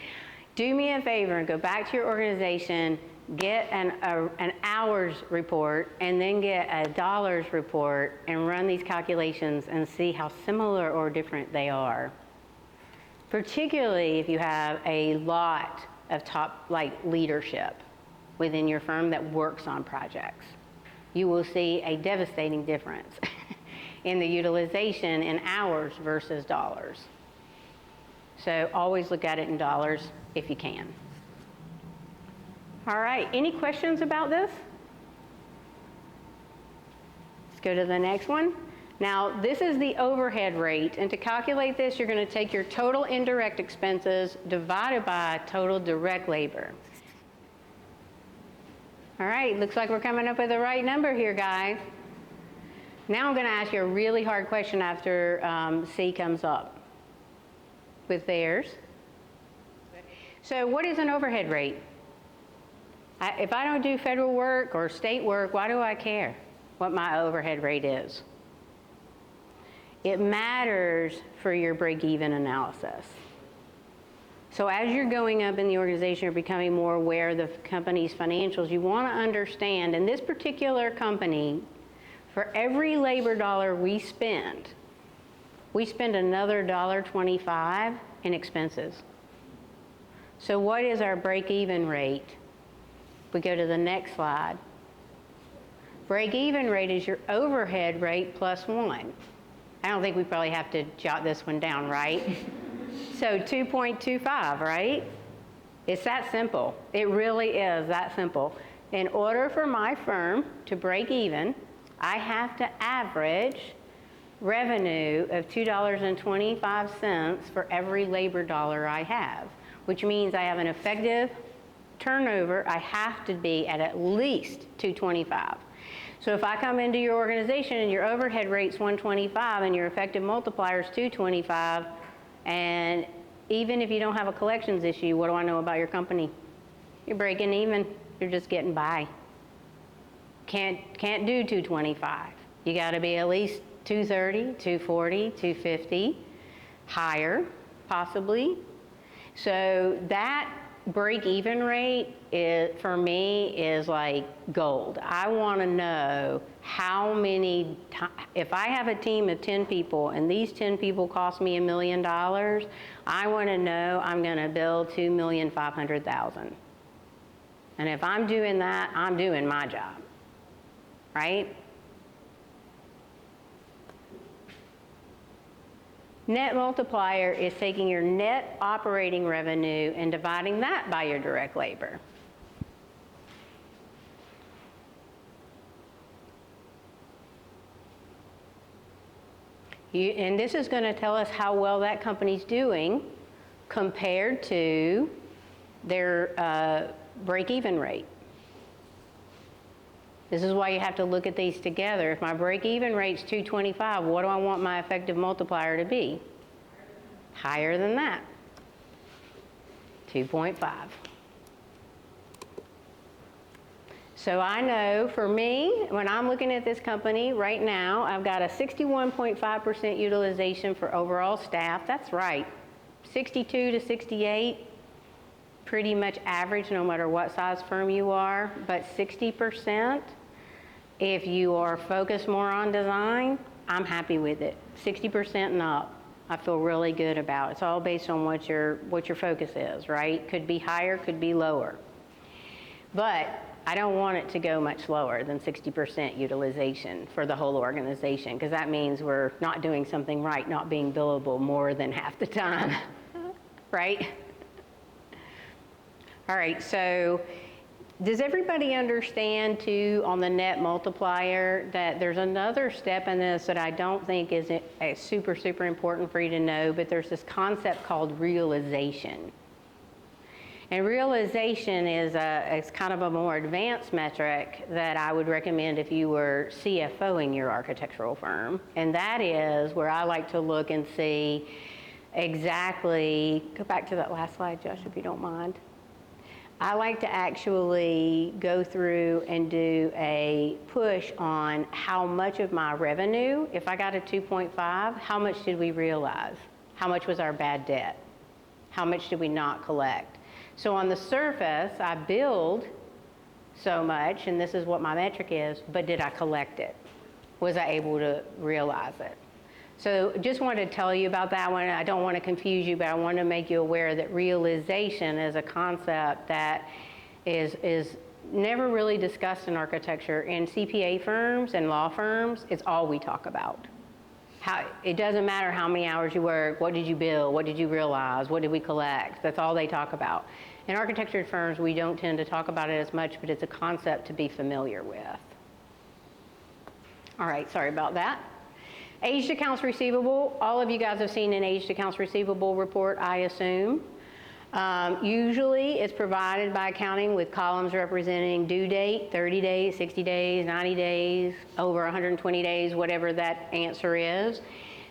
do me a favor and go back to your organization, get an hours report, and then get a dollars report and run these calculations and see how similar or different they are. Particularly if you have a lot of top leadership within your firm that works on projects. You will see a devastating difference in the utilization in hours versus dollars. So always look at it in dollars if you can. All right, any questions about this? Let's go to the next one. Now, this is the overhead rate, and to calculate this, you're going to take your total indirect expenses divided by total direct labor. All right, looks like we're coming up with the right number here, guys. Now I'm going to ask you a really hard question after C comes up with theirs. So what is an overhead rate? If I don't do federal work or state work, why do I care what my overhead rate is? It matters for your break-even analysis. So as you're going up in the organization, you're becoming more aware of the company's financials, you want to understand, in this particular company, for every labor dollar we spend another $1.25 in expenses. So what is our break-even rate? We go to the next slide. Break-even rate is your overhead rate plus 1. I don't think we probably have to jot this one down, right? So 2.25, right? It's that simple. It really is that simple. In order for my firm to break even, I have to average revenue of $2.25 for every labor dollar I have, which means I have an effective turnover. I have to be at least 225. So if I come into your organization and your overhead rate's 125 and your effective multiplier is 225, and even if you don't have a collections issue, what do I know about your company? You're breaking even. You're just getting by. Can't do 225. You got to be at least 230, 240, 250, higher, possibly. So that break-even rate for me is like gold. I want to know how many, if I have a team of 10 people and these 10 people cost me $1 million, I want to know I'm going to bill $2,500,000. And if I'm doing that, I'm doing my job, right? Net multiplier is taking your net operating revenue and dividing that by your direct labor. And this is going to tell us how well that company's doing compared to their break-even rate. This is why you have to look at these together. If my break-even rate's 225, what do I want my effective multiplier to be? Higher than that, 2.5. So I know for me, when I'm looking at this company right now, I've got a 61.5% utilization for overall staff. That's right, 62 to 68, pretty much average no matter what size firm you are, but 60%. If you are focused more on design, I'm happy with it. 60% and up, I feel really good about. It's all based on what your focus is, right? Could be higher, could be lower. But I don't want it to go much lower than 60% utilization for the whole organization, because that means we're not doing something right, not being billable more than half the time, right? All right, so does everybody understand, too, on the net multiplier, that there's another step in this that I don't think is super, super important for you to know, but there's this concept called realization. And realization is kind of a more advanced metric that I would recommend if you were CFOing your architectural firm. And that is where I like to look and see exactly, go back to that last slide, Josh, if you don't mind. I like to actually go through and do a push on how much of my revenue, if I got a 2.5, how much did we realize? How much was our bad debt? How much did we not collect? So on the surface, I billed so much, and this is what my metric is, but did I collect it? Was I able to realize it? So just wanted to tell you about that one. I don't want to confuse you, but I want to make you aware that realization is a concept that is never really discussed in architecture. In CPA firms and law firms, it's all we talk about. It doesn't matter how many hours you work, what did you bill, what did you realize, what did we collect? That's all they talk about. In architecture firms, we don't tend to talk about it as much, but it's a concept to be familiar with. All right, sorry about that. Aged accounts receivable, all of you guys have seen an aged accounts receivable report, I assume. Usually it's provided by accounting with columns representing due date, 30 days, 60 days, 90 days, over 120 days, whatever that answer is.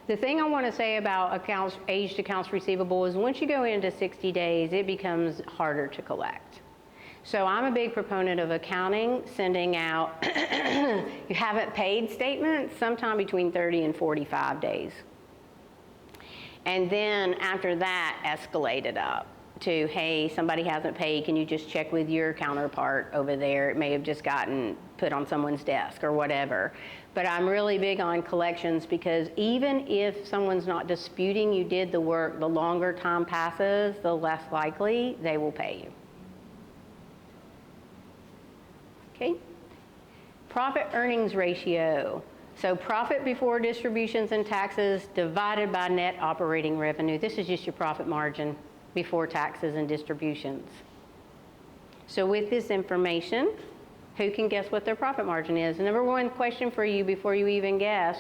The thing I want to say about aged accounts receivable is once you go into 60 days, it becomes harder to collect. So I'm a big proponent of accounting sending out you haven't paid statements sometime between 30 and 45 days. And then after that, escalate it up to, hey, somebody hasn't paid, can you just check with your counterpart over there? It may have just gotten put on someone's desk or whatever. But I'm really big on collections because even if someone's not disputing you did the work, the longer time passes, the less likely they will pay you. Okay? Profit earnings ratio. So profit before distributions and taxes divided by net operating revenue. This is just your profit margin before taxes and distributions. So with this information, who can guess what their profit margin is? The number one question for you before you even guess,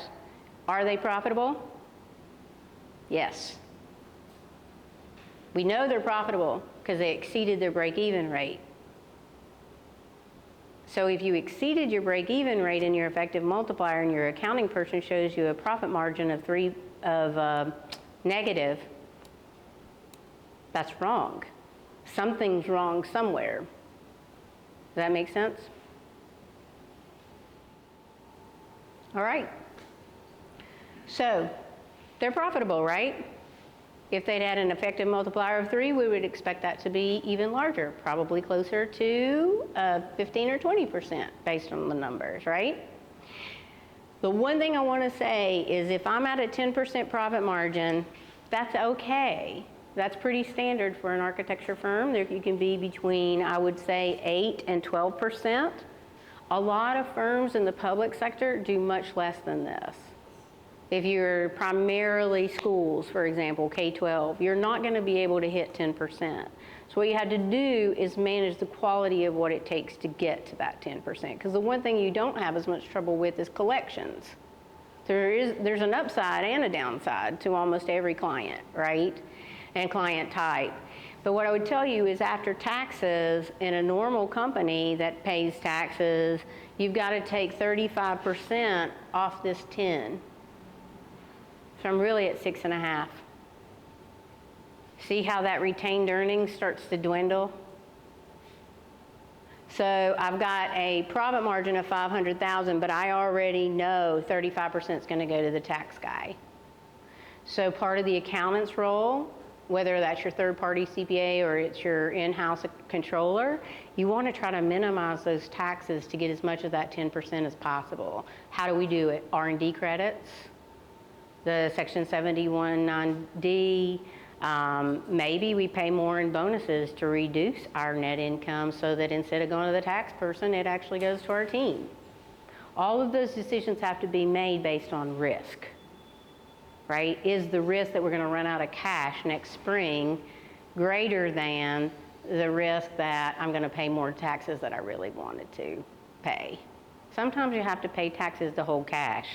are they profitable? Yes. We know they're profitable because they exceeded their break-even rate. So if you exceeded your break-even rate and your effective multiplier and your accounting person shows you a profit margin of negative, that's wrong. Something's wrong somewhere. Does that make sense? All right. So they're profitable, right? If they'd had an effective multiplier of 3, we would expect that to be even larger, probably closer to 15 or 20% based on the numbers, right? The one thing I want to say is if I'm at a 10% profit margin, that's okay. That's pretty standard for an architecture firm. You can be between, I would say, 8 and 12%. A lot of firms in the public sector do much less than this. If you're primarily schools, for example, K-12, you're not going to be able to hit 10%. So what you had to do is manage the quality of what it takes to get to that 10%. Because the one thing you don't have as much trouble with is collections. There's an upside and a downside to almost every client, right? And client type. But what I would tell you is after taxes, in a normal company that pays taxes, you've got to take 35% off this 10. So I'm really at 6.5. See how that retained earnings starts to dwindle? So I've got a profit margin of $500,000, but I already know 35% is going to go to the tax guy. So part of the accountant's role, whether that's your third-party CPA or it's your in-house controller, you want to try to minimize those taxes to get as much of that 10% as possible. How do we do it? R&D credits. The Section 71(9)(d), maybe we pay more in bonuses to reduce our net income so that instead of going to the tax person, it actually goes to our team. All of those decisions have to be made based on risk, right? Is the risk that we're going to run out of cash next spring greater than the risk that I'm going to pay more taxes that I really wanted to pay? Sometimes you have to pay taxes to hold cash,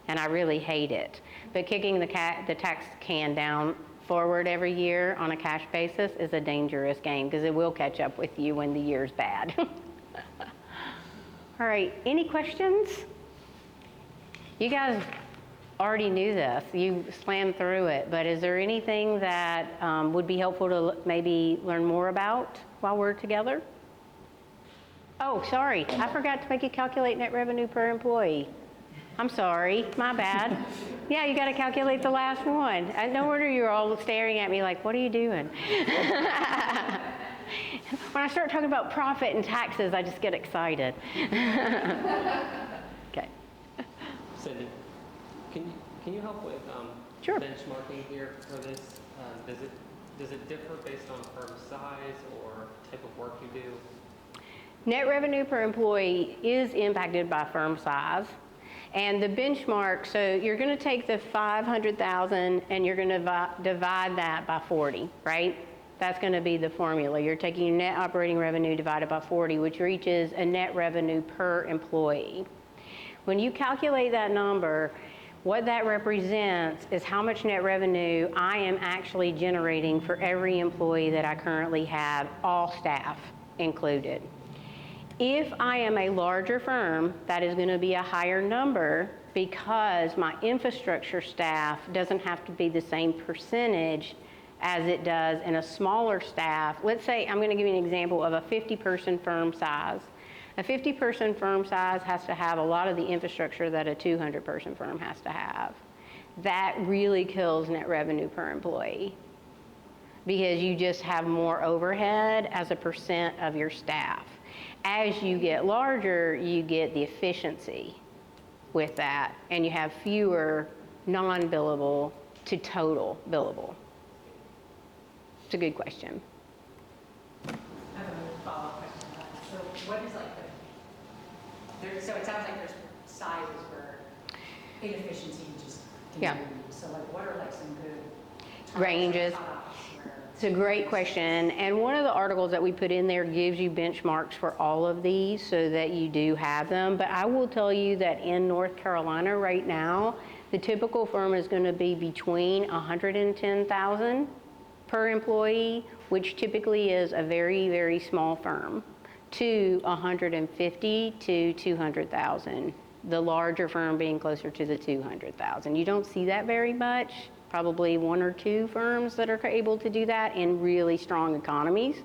and I really hate it. But kicking the tax can down forward every year on a cash basis is a dangerous game because it will catch up with you when the year's bad. All right, any questions? You guys already knew this. You slammed through it, but is there anything that would be helpful to maybe learn more about while we're together? Oh, sorry, I forgot to make you calculate net revenue per employee. I'm sorry, my bad. Yeah, you got to calculate the last one. No wonder you're all staring at me like, what are you doing? When I start talking about profit and taxes, I just get excited. Okay. Cindy, can you help with Sure. benchmarking here for this? Does it differ based on firm size or type of work you do? Net revenue per employee is impacted by firm size. And the benchmark, so you're going to take the 500,000 and you're going to divide that by 40, right? That's going to be the formula. You're taking net operating revenue divided by 40, which reaches a net revenue per employee. When you calculate that number, what that represents is how much net revenue I am actually generating for every employee that I currently have, all staff included. If I am a larger firm, that is going to be a higher number because my infrastructure staff doesn't have to be the same percentage as it does in a smaller staff. Let's say, I'm going to give you an example of a 50-person firm size. A 50-person firm size has to have a lot of the infrastructure that a 200-person firm has to have. That really kills net revenue per employee because you just have more overhead as a percent of your staff. As you get larger, you get the efficiency with that, and you have fewer non-billable to total billable. It's a good question. I have a follow-up question on that. So what is like so it sounds like there's sizes where inefficiency just Yeah. continues. So like what are like some good Ranges. cutoffs where It's a great question, and one of the articles that we put in there gives you benchmarks for all of these so that you do have them. But I will tell you that in North Carolina right now, the typical firm is going to be between 110,000 per employee, which typically is a very, very small firm, to 150 to 200,000. The larger firm being closer to the 200,000. You don't see that very much. Probably one or two firms that are able to do that in really strong economies.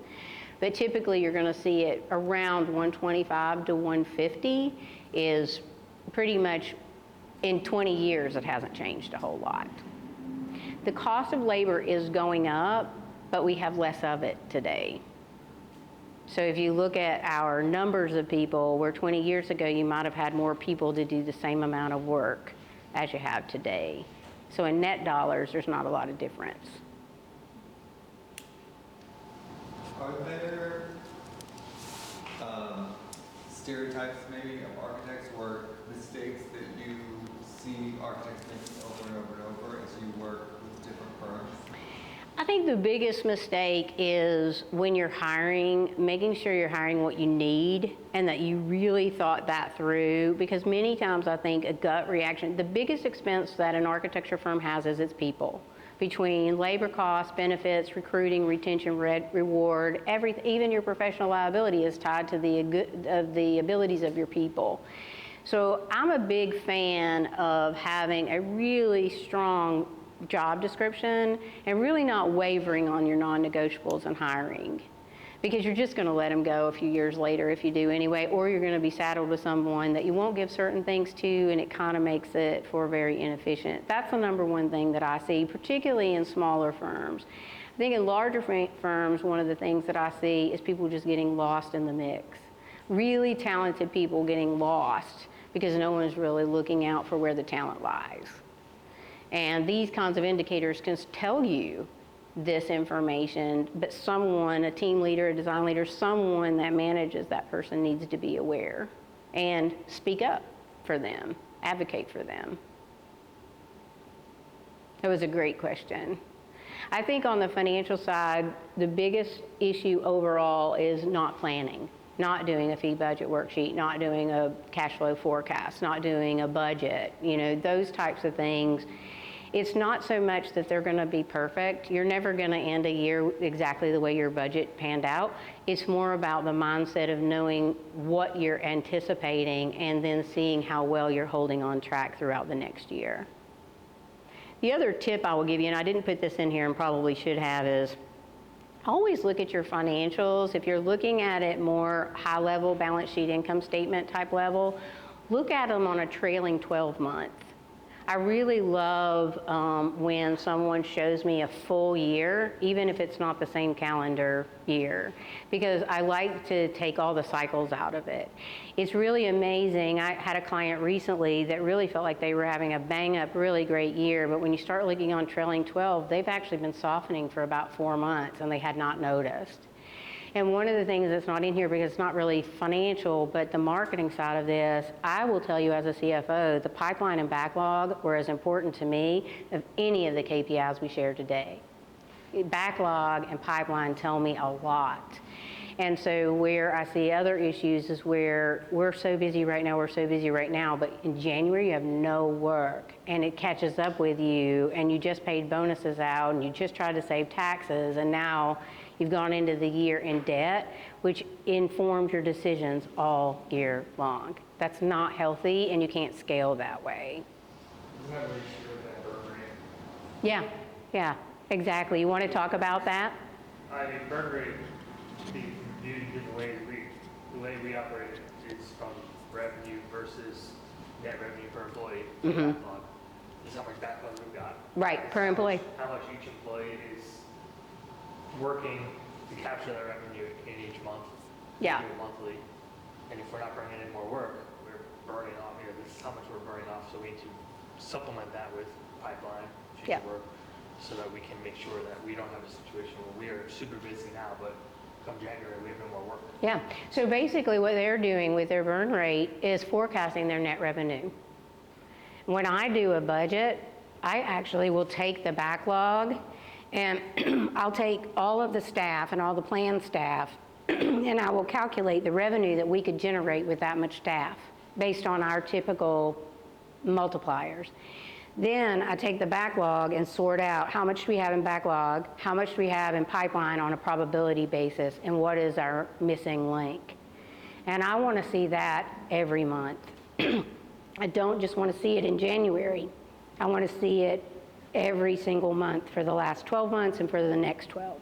But typically you're going to see it around 125 to 150 is pretty much, in 20 years it hasn't changed a whole lot. The cost of labor is going up, but we have less of it today. So if you look at our numbers of people, where 20 years ago you might have had more people to do the same amount of work as you have today. So in net dollars, there's not a lot of difference. Are there stereotypes maybe of architects or mistakes that you see architects making over and over and over as you work with different firms? I think the biggest mistake is when you're hiring, making sure you're hiring what you need and that you really thought that through, because many times I think a gut reaction, the biggest expense that an architecture firm has is its people. Between labor costs, benefits, recruiting, retention, reward, everything, even your professional liability is tied to the abilities of your people. So I'm a big fan of having a really strong job description and really not wavering on your non-negotiables in hiring, because you're just going to let them go a few years later if you do anyway, or you're going to be saddled with someone that you won't give certain things to, and it kind of makes it for very inefficient. That's the number one thing that I see, particularly in smaller firms. I think in larger firms, one of the things that I see is people just getting lost in the mix. Really talented people getting lost because no one's really looking out for where the talent lies. And these kinds of indicators can tell you this information, but someone, a team leader, a design leader, someone that manages that person needs to be aware and speak up for them, advocate for them. That was a great question. I think on the financial side, the biggest issue overall is not planning, not doing a fee budget worksheet, not doing a cash flow forecast, not doing a budget, those types of things. It's not so much that they're going to be perfect. You're never going to end a year exactly the way your budget panned out. It's more about the mindset of knowing what you're anticipating and then seeing how well you're holding on track throughout the next year. The other tip I will give you, and I didn't put this in here and probably should have, is always look at your financials. If you're looking at it more high level, balance sheet, income statement type level, look at them on a trailing 12 month. I really love when someone shows me a full year, even if it's not the same calendar year, because I like to take all the cycles out of it. It's really amazing. I had a client recently that really felt like they were having a bang-up, really great year, but when you start looking on trailing 12, they've actually been softening for about 4 months, and they had not noticed. And one of the things that's not in here, because it's not really financial, but the marketing side of this, I will tell you as a CFO, the pipeline and backlog were as important to me of any of the KPIs we shared today. Backlog and pipeline tell me a lot. And so where I see other issues is where we're so busy right now, but in January you have no work, and it catches up with you, and you just paid bonuses out, and you just tried to save taxes, and now you've gone into the year in debt, which informs your decisions all year long. That's not healthy, and you can't scale that way. You have to make sure that burn rate. Yeah, exactly. You want to talk about that? I mean, burn rate, the way we operate is from revenue versus net revenue per employee. Backlog. This is how much backlog we've got. Right, per employee. How much each employee is working to capture that revenue in each month. Yeah. We do it monthly. And if we're not bringing in more work, we're burning off here. This is how much we're burning off. So we need to supplement that with pipeline, future work, so that we can make sure that we don't have a situation where we are super busy now, but come January, we have no more work. Yeah, so basically what they're doing with their burn rate is forecasting their net revenue. When I do a budget, I actually will take the backlog, and I'll take all of the staff and all the planned staff, and I will calculate the revenue that we could generate with that much staff based on our typical multipliers. Then I take the backlog and sort out how much do we have in backlog, how much do we have in pipeline on a probability basis, and what is our missing link. And I want to see that every month. I don't just want to see it in January. I want to see it every single month for the last 12 months and for the next 12.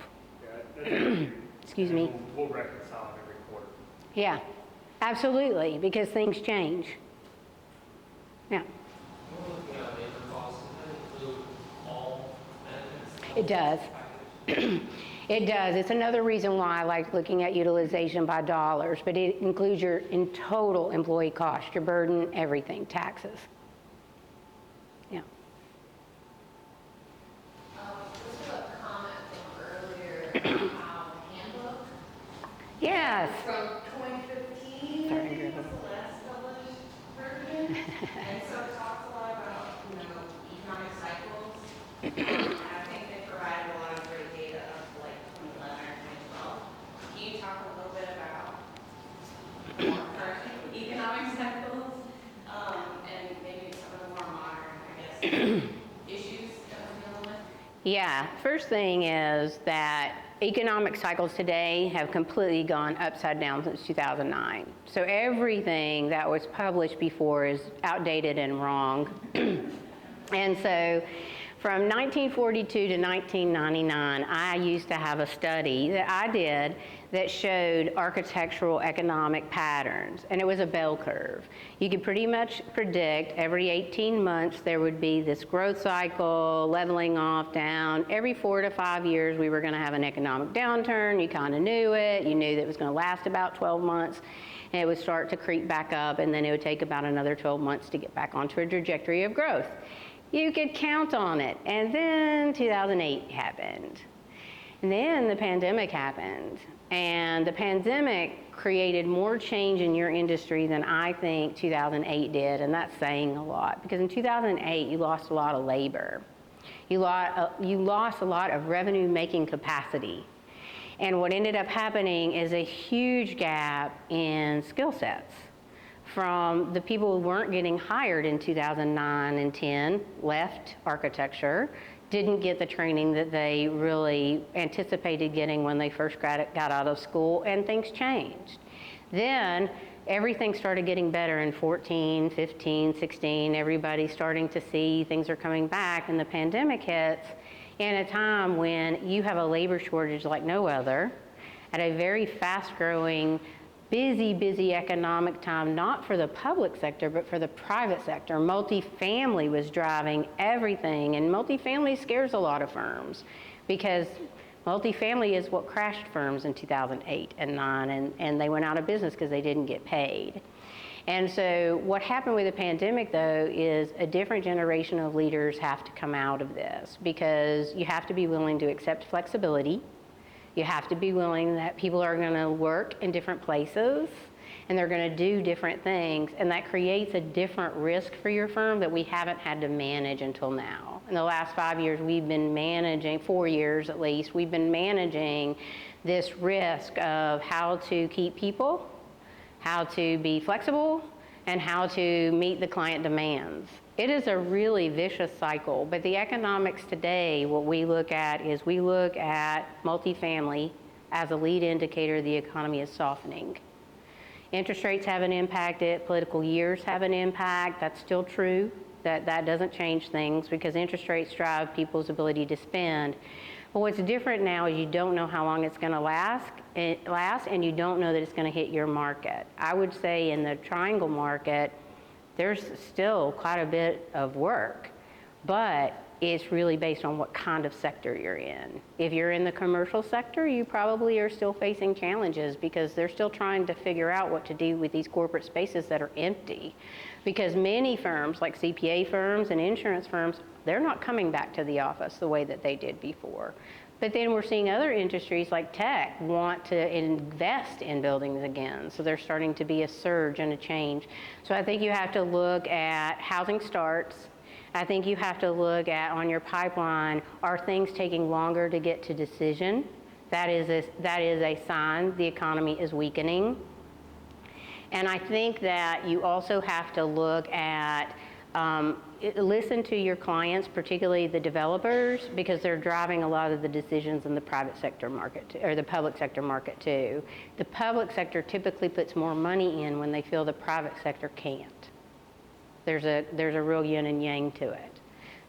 Yeah, Excuse me. We'll reconcile every quarter. Yeah, absolutely, because things change. Yeah. We're looking at labor costs, does that include all benefits? It does. It does. It's another reason why I like looking at utilization by dollars, but it includes your in total employee cost, your burden, everything, taxes. Yeah. This was a comment from earlier about the handbook. Yes. From 2015, Sorry, I think Andrea. was the last published version. And so it talks a lot about, economic cycles. And I think they provided a lot of great data up to like 2011 or 2012. Can you talk a little bit about current economic cycles and maybe some of the more modern, I guess, issues that we're dealing with? Yeah, first thing is that economic cycles today have completely gone upside down since 2009. So everything that was published before is outdated and wrong. And so from 1942 to 1999, I used to have a study that I did that showed architectural economic patterns, and it was a bell curve. You could pretty much predict every 18 months there would be this growth cycle, leveling off, down. Every 4 to 5 years we were going to have an economic downturn. You kind of knew it. You knew that it was going to last about 12 months, and it would start to creep back up, and then it would take about another 12 months to get back onto a trajectory of growth. You could count on it, and then 2008 happened. And then the pandemic happened, and the pandemic created more change in your industry than I think 2008 did, and that's saying a lot, because in 2008 you lost a lot of labor. You lost a lot of revenue-making capacity. And what ended up happening is a huge gap in skill sets. From the people who weren't getting hired in 2009 and 10, left architecture, didn't get the training that they really anticipated getting when they first got out of school, and things changed. Then everything started getting better in 14, 15, 16, everybody's starting to see things are coming back, and the pandemic hits in a time when you have a labor shortage like no other, at a very fast-growing busy economic time, not for the public sector, but for the private sector. Multifamily was driving everything, and multifamily scares a lot of firms because multifamily is what crashed firms in 2008 and 9, and they went out of business because they didn't get paid. And so what happened with the pandemic, though, is a different generation of leaders have to come out of this, because you have to be willing to accept flexibility. You have to be willing that people are going to work in different places and they're going to do different things, and that creates a different risk for your firm that we haven't had to manage until now. In the last 5 years, we've been managing, 4 years at least, we've been managing this risk of how to keep people, how to be flexible, and how to meet the client demands. It is a really vicious cycle, but the economics today, what we look at is we look at multifamily as a lead indicator the economy is softening. Interest rates haven't impacted, political years have an impact. That's still true. That doesn't change things because interest rates drive people's ability to spend. But what's different now is you don't know how long it's going to last, and you don't know that it's going to hit your market. I would say in the triangle market, there's still quite a bit of work, but it's really based on what kind of sector you're in. If you're in the commercial sector, you probably are still facing challenges because they're still trying to figure out what to do with these corporate spaces that are empty. Because many firms, like CPA firms and insurance firms, they're not coming back to the office the way that they did before. But then we're seeing other industries like tech want to invest in buildings again. So there's starting to be a surge and a change. So I think you have to look at housing starts. I think you have to look at on your pipeline, are things taking longer to get to decision? That is a sign the economy is weakening. And I think that you also have to look at, listen to your clients, particularly the developers, because they're driving a lot of the decisions in the private sector market, or the public sector market too. The public sector typically puts more money in when they feel the private sector can't. There's a real yin and yang to it.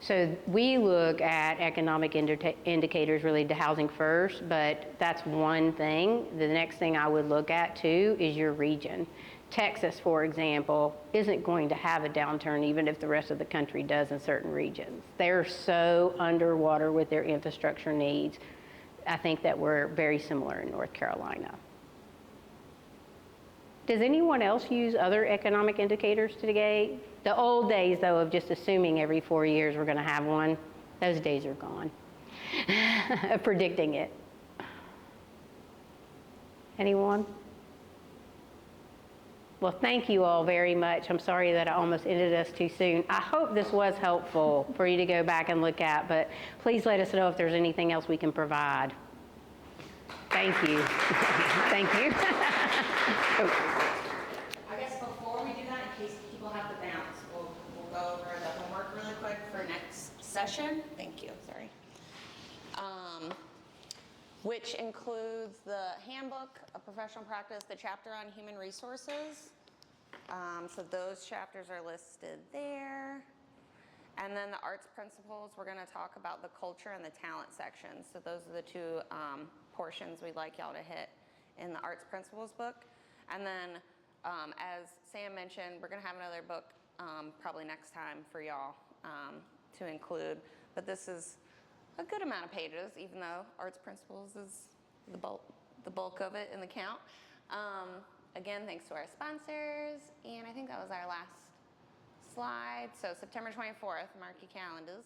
So we look at economic indicators related to housing first, but that's one thing. The next thing I would look at too is your region. Texas, for example, isn't going to have a downturn even if the rest of the country does in certain regions. They're so underwater with their infrastructure needs. I think that we're very similar in North Carolina. Does anyone else use other economic indicators today? The old days, though, of just assuming every 4 years we're going to have one, those days are gone, of predicting it. Anyone? Well, thank you all very much. I'm sorry that I almost ended us too soon. I hope this was helpful for you to go back and look at, but please let us know if there's anything else we can provide. Thank you. Thank you. I guess before we do that, in case people have to bounce, we'll go over the homework really quick for next session. Thank you, sorry. Which includes the handbook of professional practice, the chapter on human resources. So those chapters are listed there. And then the arts principles, we're going to talk about the culture and the talent sections. So those are the two portions we'd like y'all to hit in the arts principles book. And then, as Sam mentioned, we're going to have another book probably next time for y'all to include. But this is a good amount of pages, even though arts principles is the bulk of it in the count. Again, thanks to our sponsors. And I think that was our last slide. So September 24th, mark your calendars.